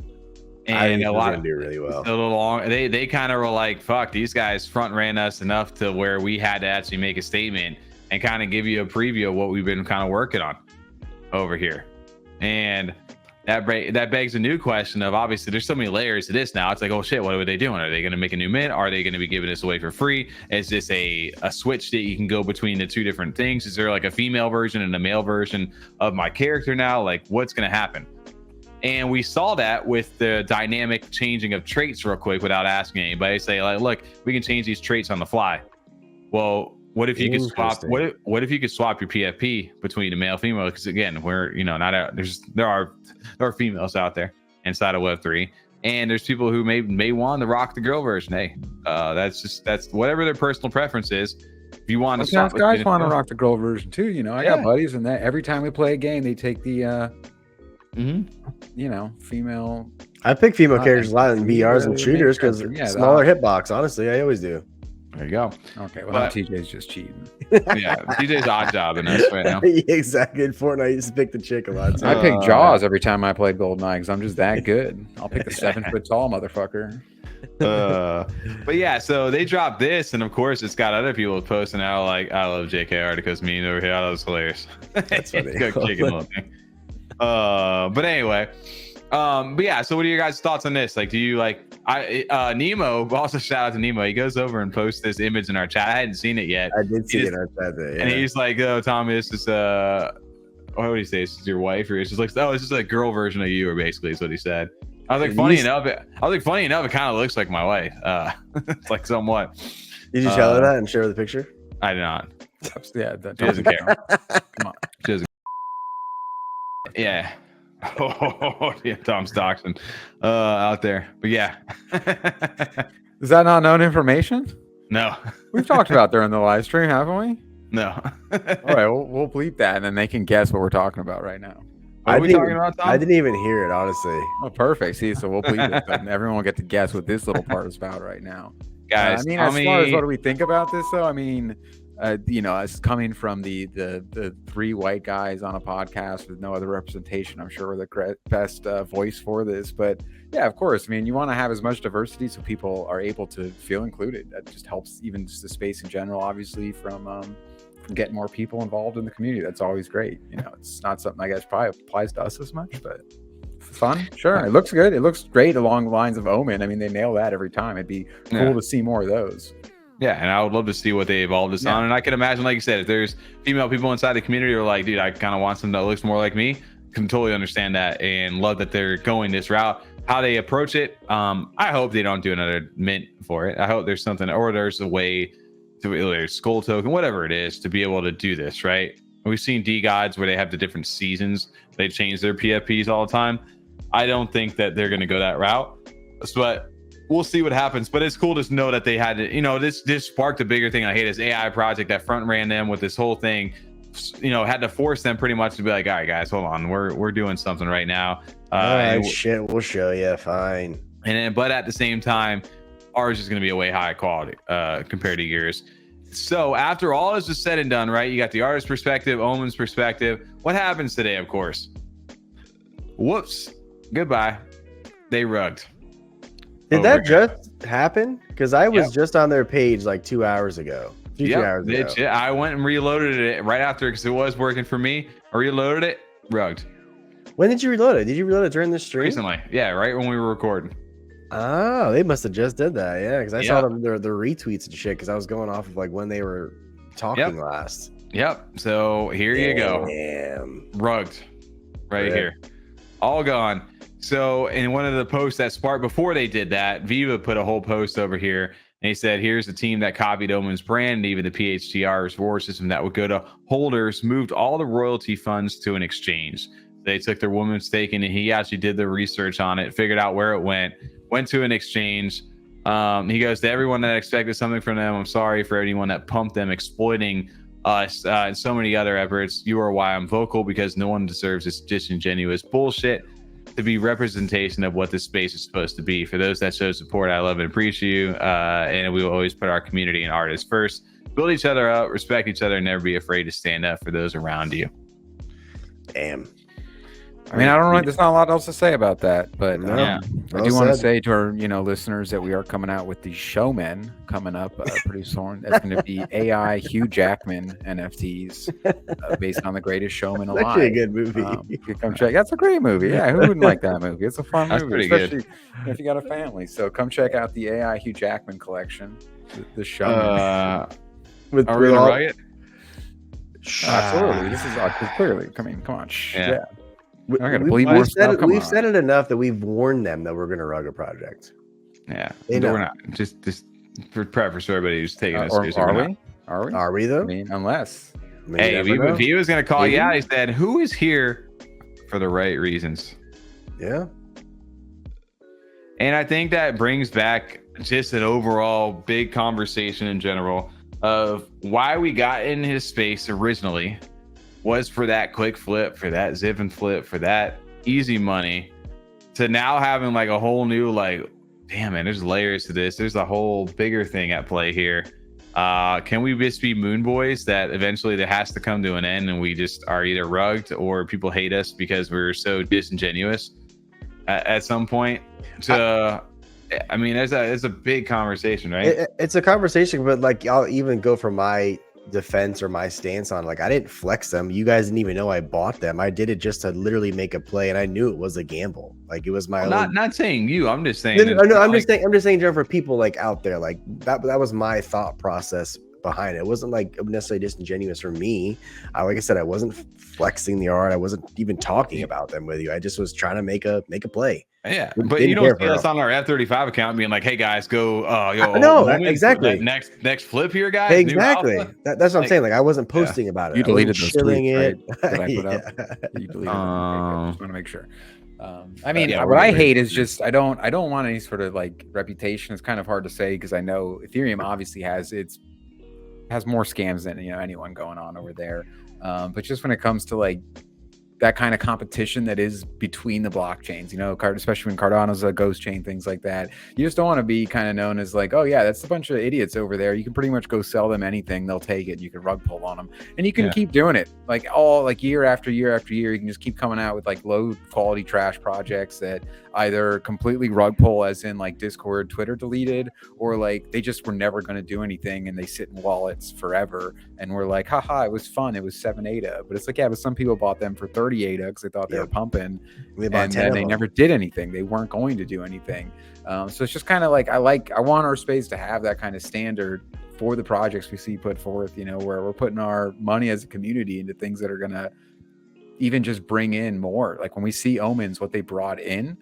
[SPEAKER 2] And
[SPEAKER 1] I think
[SPEAKER 2] a lot of
[SPEAKER 1] do really well.
[SPEAKER 2] A little long. They kind of were like, "Fuck, these guys front ran us enough to where we had to actually make a statement and kind of give you a preview of what we've been kind of working on over here." And that begs a new question of, obviously there's so many layers to this now. It's like, oh shit, what are they doing? Are they going to make a new mint? Are they going to be giving this away for free? Is this a switch that you can go between the two different things? Is there like a female version and a male version of my character now? Like, what's going to happen? And we saw that with the dynamic changing of traits real quick without asking anybody. Say like, look, we can change these traits on the fly. Well, what if you could swap? What if you could swap your PFP between the male female? Because again, we're not out. There are females out there inside of Web3, and there's people who may want to rock the girl version. Hey, that's whatever their personal preference is. If you want to,
[SPEAKER 3] guys want to rock the girl version too. You know, I got buddies, and that every time we play a game, they take the female.
[SPEAKER 1] I pick female characters a lot in VRs and shooters because smaller hitbox. Honestly, I always do.
[SPEAKER 2] There you go.
[SPEAKER 3] Okay, well, TJ's just cheating.
[SPEAKER 2] Yeah, TJ's odd jobbing us right now.
[SPEAKER 1] Exactly. In Fortnite, I used to pick the chick a lot.
[SPEAKER 3] I pick Jaws every time I played GoldenEye because I'm just that good. I'll pick the 7-foot tall motherfucker.
[SPEAKER 2] But yeah, so they dropped this, and of course, it's got other people posting out like, "I love JK Artico's meme over here. That was hilarious." That's funny. Good chicken little thing. But anyway. But yeah, so what are your guys' thoughts on this? Like, do you like Nemo? Also, shout out to Nemo. He goes over and posts this image in our chat. I hadn't seen it yet.
[SPEAKER 1] I did see it in our chat there,
[SPEAKER 2] and he's like, "Oh, Tommy, this is what would he say? This is your wife?" Or it's just like, "Oh, it's just a girl version of you," or basically is what he said. I was like, funny enough, it kind of looks like my wife. It's like somewhat.
[SPEAKER 1] Did you tell her that and share the picture?
[SPEAKER 2] I did not.
[SPEAKER 3] Yeah,
[SPEAKER 2] she doesn't care. Come on, she doesn't. Yeah. Oh yeah, Tom Stockton out there, but yeah.
[SPEAKER 3] Is that not known information?
[SPEAKER 2] No,
[SPEAKER 3] we've talked about during the live stream, haven't we?
[SPEAKER 2] No.
[SPEAKER 3] All right, we'll bleep that, and then they can guess what we're talking about right now.
[SPEAKER 2] What are we talking about, Tom?
[SPEAKER 1] I didn't even hear it, honestly.
[SPEAKER 3] Oh, perfect. See, so we'll bleep it, and everyone will get to guess what this little part is about right now,
[SPEAKER 2] guys.
[SPEAKER 3] As far as what do we think about this, though? I mean, as coming from the three white guys on a podcast with no other representation, I'm sure we're the best voice for this. But yeah, of course, I mean, you want to have as much diversity so people are able to feel included. That just helps even just the space in general, obviously, from getting more people involved in the community. That's always great. It's not something I guess probably applies to us as much, but fun. Sure. It looks good. It looks great along the lines of OMEN. I mean, they nail that every time. It'd be cool to see more of those.
[SPEAKER 2] Yeah, and I would love to see what they evolve this on. And I can imagine, like you said, if there's female people inside the community who are like, dude, I kind of want something that looks more like me, can totally understand that and love that they're going this route. How they approach it, I hope they don't do another mint for it. I hope there's something, or there's a way to, either skull token, whatever it is, to be able to do this, right? We've seen D-Gods where they have the different seasons. They change their PFPs all the time. I don't think that they're going to go that route. But we'll see what happens, but it's cool to know that they had to, this sparked a bigger thing. I hate this AI project that front ran them with this whole thing, had to force them pretty much to be like, all right, guys, hold on. We're doing something right now.
[SPEAKER 1] Shit, we'll show you. Fine.
[SPEAKER 2] But at the same time, ours is going to be a way higher quality compared to yours. So after all this is said and done, right, you got the artist perspective, OMEN's perspective. What happens today, of course? Whoops. Goodbye. They rugged.
[SPEAKER 1] Did that just happen? Because I was just on their page like 2 hours ago. 2 hours ago.
[SPEAKER 2] I went and reloaded it right after because it was working for me. I reloaded it, rugged.
[SPEAKER 1] When did you reload it? Did you reload it during the stream?
[SPEAKER 2] Recently. Yeah, right when we were recording.
[SPEAKER 1] Oh, they must have just did that. Yeah, because I saw the retweets and shit because I was going off of like when they were talking last.
[SPEAKER 2] Yep. So here you go.
[SPEAKER 1] Damn.
[SPEAKER 2] Rugged. Right here. all gone. So in one of the posts that sparked before they did that, Viva put a whole post over here, and he said, here's the team that copied Omen's brand and even the PHTR's reward system that would go to holders, moved all the royalty funds to an exchange. They took their woman's stake in it. He actually did the research on it, figured out where it went to an exchange. He goes, to everyone that expected something from them, I'm sorry. For anyone that pumped them, exploiting us and so many other efforts, you are why I'm vocal, because no one deserves this disingenuous bullshit to be representation of what this space is supposed to be. For those that show support, I love and appreciate you, and we will always put our community and artists first. Build each other up, respect each other, and never be afraid to stand up for those around you.
[SPEAKER 1] Damn.
[SPEAKER 3] I mean, I don't know. There's not a lot else to say about that, but
[SPEAKER 2] Yeah.
[SPEAKER 3] I do want to say to our listeners that we are coming out with the Showmen coming up pretty soon. That's going to be AI Hugh Jackman NFTs based on The Greatest Showman Alive.
[SPEAKER 1] Actually, a good movie.
[SPEAKER 3] You can come check. That's a great movie. Yeah, who wouldn't like that movie? It's a fun
[SPEAKER 2] That's
[SPEAKER 3] movie,
[SPEAKER 2] pretty
[SPEAKER 3] especially if you got a family. So come check out the AI Hugh Jackman collection. The Showman.
[SPEAKER 2] Are we gonna rug it?
[SPEAKER 3] Absolutely. This is clearly. I mean, come on.
[SPEAKER 2] Yeah.
[SPEAKER 1] We've said it enough that we've warned them that we're going to rug a project.
[SPEAKER 2] Yeah, we're not. Just for preface for everybody who's taking this seriously.
[SPEAKER 3] Are we though?
[SPEAKER 1] I
[SPEAKER 3] mean, unless.
[SPEAKER 2] Hey, if he was going to call you out, he said, "Who is here for the right reasons?"
[SPEAKER 1] Yeah.
[SPEAKER 2] And I think that brings back just an overall big conversation in general of why we got in his space originally. Was for that quick flip, for that zip and flip, for that easy money, to now having like a whole new, like, damn man, there's layers to this. There's a whole bigger thing at play here. Can we just be MoonBois that eventually that has to come to an end and we just are either rugged or people hate us because we're so disingenuous at some point? I mean, it's a big conversation, right?
[SPEAKER 1] It's a conversation, but like, I'll even go for my defense or my stance on, like, I didn't flex them. You guys didn't even know I bought them. I did it just to literally make a play, and I knew it was a gamble. Like, it was my own. Not
[SPEAKER 2] saying you. I'm just saying.
[SPEAKER 1] No, I'm just saying, John, for people like out there, like that was my thought process behind it. It wasn't like necessarily disingenuous for me. Like I said, I wasn't flexing the art. I wasn't even talking about them with you. I just was trying to make a play.
[SPEAKER 2] Yeah, but you don't see us on our F-35 account being like, "Hey guys, go!"
[SPEAKER 1] No, exactly.
[SPEAKER 2] Next flip here, guys.
[SPEAKER 1] Exactly. That's what I'm saying. Like, I wasn't posting about it.
[SPEAKER 3] You deleted those tweets, right? That I put
[SPEAKER 1] Yeah.
[SPEAKER 3] up. You deleted them. I just want to make sure. I mean, what I hate is just I don't want any sort of like reputation. It's kind of hard to say because I know Ethereum obviously has more scams than anyone going on over there. But just when it comes to like that kind of competition that is between the blockchains, especially when Cardano's a ghost chain, things like that. You just don't want to be kind of known as like, oh yeah, that's a bunch of idiots over there. You can pretty much go sell them anything, they'll take it. You can rug pull on them, and you can keep doing it like year after year after year. You can just keep coming out with like low quality trash projects that either completely rug pull, as in like Discord, Twitter deleted, or like they just were never going to do anything and they sit in wallets forever. And we're like, haha, it was fun. It was 7 ADA, but it's like, yeah, but some people bought them for 30 ADA because they thought they were pumping, and then they never did anything. They weren't going to do anything. So it's just kind of like I want our space to have that kind of standard for the projects we see put forth, where we're putting our money as a community into things that are going to even just bring in more. Like when we see OMENs, what they brought in,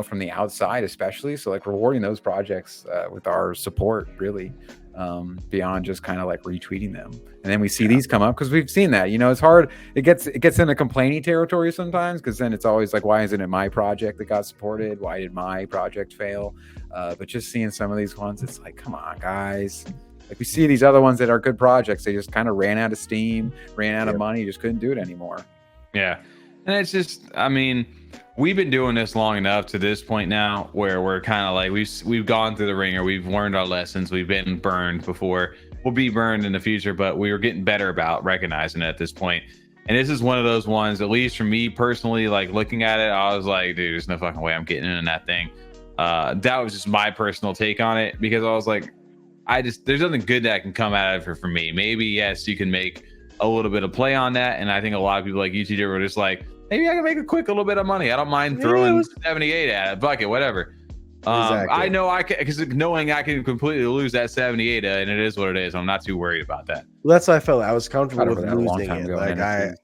[SPEAKER 3] from the outside, especially. So like rewarding those projects with our support, really, beyond just kind of like retweeting them. And then we see these come up because we've seen that, it's hard. It gets into complaining territory sometimes, because then it's always like, why isn't it my project that got supported? Why did my project fail? But just seeing some of these ones, it's like, come on, guys. Like we see these other ones that are good projects. They just kind of ran out of steam, ran out of money, just couldn't do it anymore.
[SPEAKER 2] Yeah. And it's just, I mean, we've been doing this long enough to this point now where we're kind of like, we've gone through the ringer. We've learned our lessons. We've been burned before. We'll be burned in the future, but we were getting better about recognizing it at this point. And this is one of those ones, at least for me personally, like looking at it, I was like, dude, there's no fucking way I'm getting in that thing. That was just my personal take on it, because I was like, there's nothing good that can come out of it for me. Maybe, yes, you can make a little bit of play on that. And I think a lot of people like UTD were just like, maybe I can make a quick little bit of money. I don't mind throwing 78 at it, bucket, whatever. Exactly. I know I can, because knowing I can completely lose that 78, and it is what it is. I'm not too worried about that.
[SPEAKER 1] Well, that's how I felt. I was comfortable with losing it. Like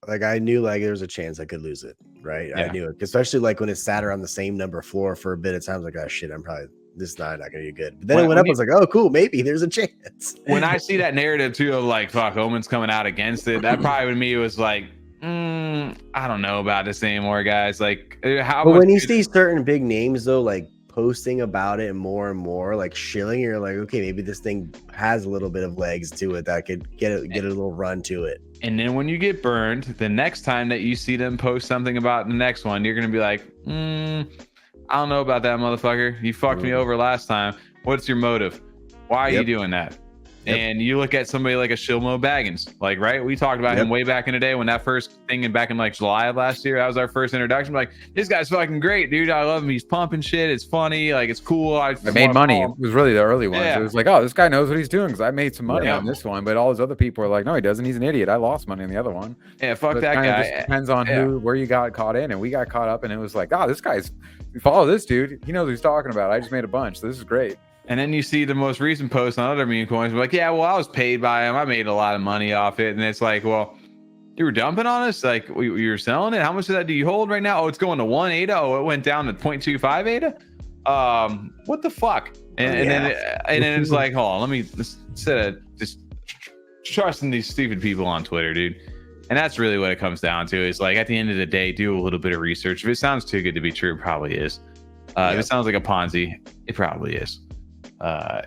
[SPEAKER 1] Like I knew like there was a chance I could lose it, right?
[SPEAKER 2] Yeah.
[SPEAKER 1] I knew it, especially like when it sat around the same number floor for a bit of time. I was like, oh shit, I'm probably this night not gonna be good. But then it went up. I was like, oh cool, maybe there's a chance.
[SPEAKER 2] When I see that narrative too of like fuck Omen's coming out against it, that probably to me was like, I don't know about this anymore, guys. Like how.
[SPEAKER 1] But when you see certain big names though, like posting about it more and more, like shilling, you're like, okay, maybe this thing has a little bit of legs to it that could get a little run to it.
[SPEAKER 2] And then when you get burned, the next time that you see them post something about the next one, you're gonna be like, I don't know about that, motherfucker. You fucked me over last time. What's your motive? Why are you doing that? And you look at somebody like a Shilmo Baggins, like, right? We talked about him way back in the day when that first thing back in like July of last year, that was our first introduction. Like, this guy's fucking great, dude. I love him. He's pumping shit. It's funny. Like, it's cool. I
[SPEAKER 3] made money. It was really the early ones. It was like, oh, this guy knows what he's doing because I made some money on this one. But all his other people are like, no, he doesn't. He's an idiot. I lost money on the other one.
[SPEAKER 2] Yeah, fuck that guy.
[SPEAKER 3] It depends on where you got caught in. And we got caught up and it was like, oh, this guy's, follow this dude. He knows what he's talking about. I just made a bunch. So this is great.
[SPEAKER 2] And then you see the most recent post on other meme coins, like, yeah, well, I was paid by him. I made a lot of money off it. And it's like, well, you were dumping on us? Like, you were selling it? How much of that do you hold right now? Oh, it's going to 1 ADA. Oh, it went down to 0.25 ADA? What the fuck? And then it's like, hold on, let me, instead of just trusting these stupid people on Twitter, dude. And that's really what it comes down to is like, at the end of the day, do a little bit of research. If it sounds too good to be true, it probably is. If it sounds like a Ponzi, it probably is.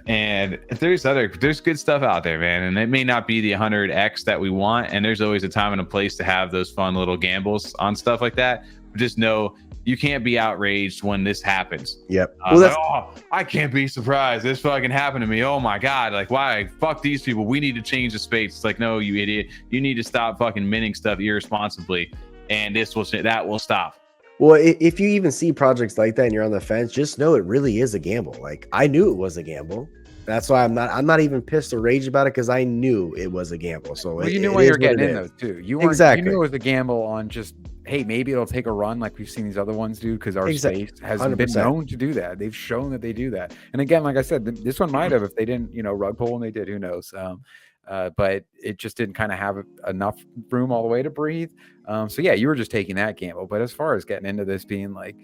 [SPEAKER 2] And there's good stuff out there, man, and it may not be the 100x that we want, and there's always a time and a place to have those fun little gambles on stuff like that. But just know you can't be outraged when this happens.
[SPEAKER 1] Well,
[SPEAKER 2] like, oh, I can't be surprised this fucking happened to me. Oh my god, like why? Fuck these people. We need to change the space. It's like, no, you idiot, you need to stop fucking minting stuff irresponsibly, and that will stop.
[SPEAKER 1] Well, if you even see projects like that and you're on the fence, just know it really is a gamble. Like I knew it was a gamble. That's why I'm not even pissed or rage about it because I knew it was a gamble. So
[SPEAKER 3] you knew why you're getting in those too. You knew it was a gamble on just, hey, maybe it'll take a run like we've seen these other ones do because our space hasn't been known to do that. They've shown that they do that. And again, like I said, this one might have if they didn't, Rugpull when they did, who knows? But it just didn't kind of have enough room all the way to breathe. So yeah, you were just taking that gamble. But as far as getting into this being like,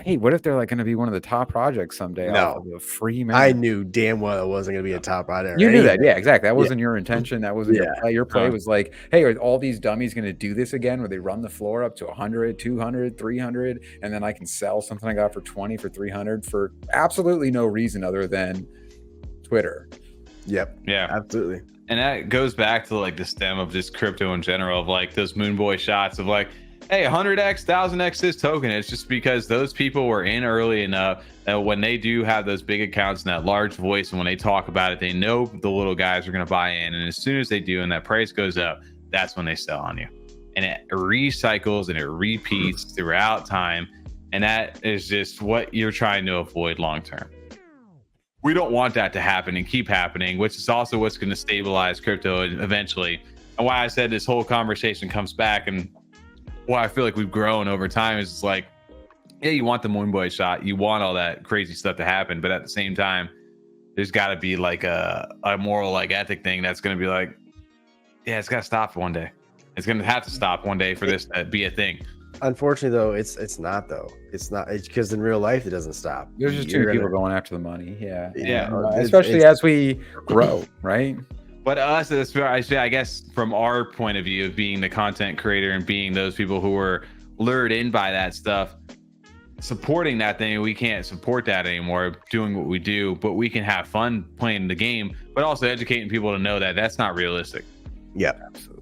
[SPEAKER 3] hey, what if they're like going to be one of the top projects someday?
[SPEAKER 1] No,
[SPEAKER 3] a free man.
[SPEAKER 1] I knew damn well it wasn't going to be a top project.
[SPEAKER 3] You knew that, yeah, exactly. That wasn't your intention. That wasn't your play. Your play was like, hey, are all these dummies going to do this again, where they run the floor up to 100, 200, 300, and then I can sell something I got for 20 for 300 for absolutely no reason other than Twitter.
[SPEAKER 1] Yep.
[SPEAKER 2] Yeah.
[SPEAKER 1] Absolutely.
[SPEAKER 2] And that goes back to like the stem of just crypto in general, of like those MoonBoi shots of like, hey, 100x, 1000x this token. It's just because those people were in early enough that when they do have those big accounts and that large voice, and when they talk about it, they know the little guys are going to buy in. And as soon as they do and that price goes up, that's when they sell on you. And it recycles and it repeats throughout time. And that is just what you're trying to avoid long term. We don't want that to happen and keep happening, which is also what's going to stabilize crypto eventually. And why I said this whole conversation comes back, and why I feel like we've grown over time is it's like, yeah, you want the MoonBoi shot, you want all that crazy stuff to happen, but at the same time, there's got to be like a moral, like ethic thing that's going to be like, yeah, it's got to stop one day. It's going to have to stop one day for this to be a thing.
[SPEAKER 1] Unfortunately, though, it's not though. It's not. It's because in real life it doesn't stop.
[SPEAKER 3] There's just too many people going after the money. Yeah. Especially as we grow, right?
[SPEAKER 2] But us, I guess, from our point of view of being the content creator and being those people who were lured in by that stuff, supporting that thing, we can't support that anymore. Doing what we do, but we can have fun playing the game, but also educating people to know that that's not realistic.
[SPEAKER 1] Yeah, absolutely.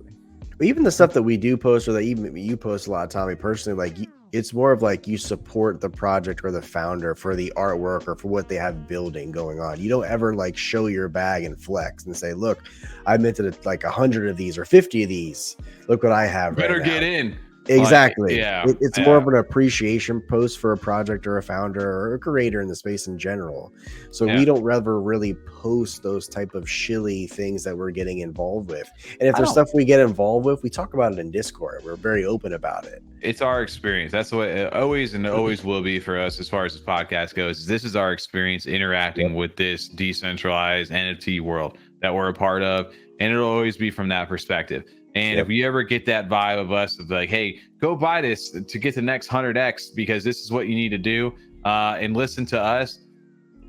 [SPEAKER 1] Even the stuff that we do post, or that even you post a lot, Tommy, personally, like it's more of like you support the project or the founder for the artwork or for what they have building going on. You don't ever like show your bag and flex and say, look, I minted like 100 of these or 50 of these. Look what I have.
[SPEAKER 2] Better
[SPEAKER 1] right
[SPEAKER 2] get
[SPEAKER 1] now.
[SPEAKER 2] in.
[SPEAKER 1] Exactly.
[SPEAKER 2] Like,
[SPEAKER 1] it's more of an appreciation post for a project or a founder or a creator in the space in general. So we don't ever really post those type of shilly things that we're getting involved with. And if there's stuff we get involved with, we talk about it in Discord. We're very open about it.
[SPEAKER 2] It's our experience. That's what it always and always will be for us as far as this podcast goes. This is our experience interacting with this decentralized NFT world that we're a part of. And it'll always be from that perspective. And if you ever get that vibe of us of like, hey, go buy this to get the next 100x because this is what you need to do, and listen to us,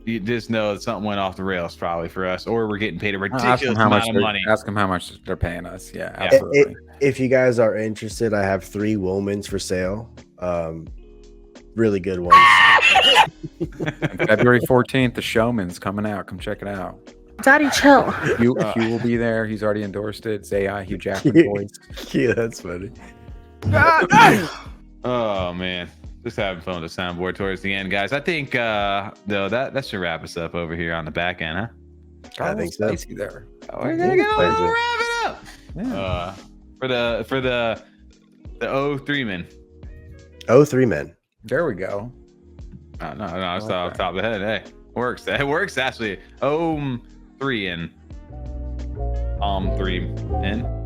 [SPEAKER 2] you just know that something went off the rails probably for us, or we're getting paid a ridiculous amount of money.
[SPEAKER 3] Ask them how much they're paying us. Yeah, absolutely.
[SPEAKER 1] If you guys are interested, I have 3 wOMENs for sale. Really good ones.
[SPEAKER 3] February 14th, the Showman's coming out. Come check it out.
[SPEAKER 4] Daddy, chill.
[SPEAKER 3] Hugh will be there. He's already endorsed it. Zai, Hugh Jackman voice.
[SPEAKER 1] Yeah, that's funny.
[SPEAKER 2] Oh man, just having fun with the soundboard towards the end, guys. I think though that should wrap us up over here on the back end, huh?
[SPEAKER 1] I think so.
[SPEAKER 3] There.
[SPEAKER 2] We're gonna wrap it up. Yeah. For the O3 men.
[SPEAKER 1] O3 men.
[SPEAKER 3] There we go.
[SPEAKER 2] No, it's off the top of the head. Hey, works. It works actually. 3 in. 3 in.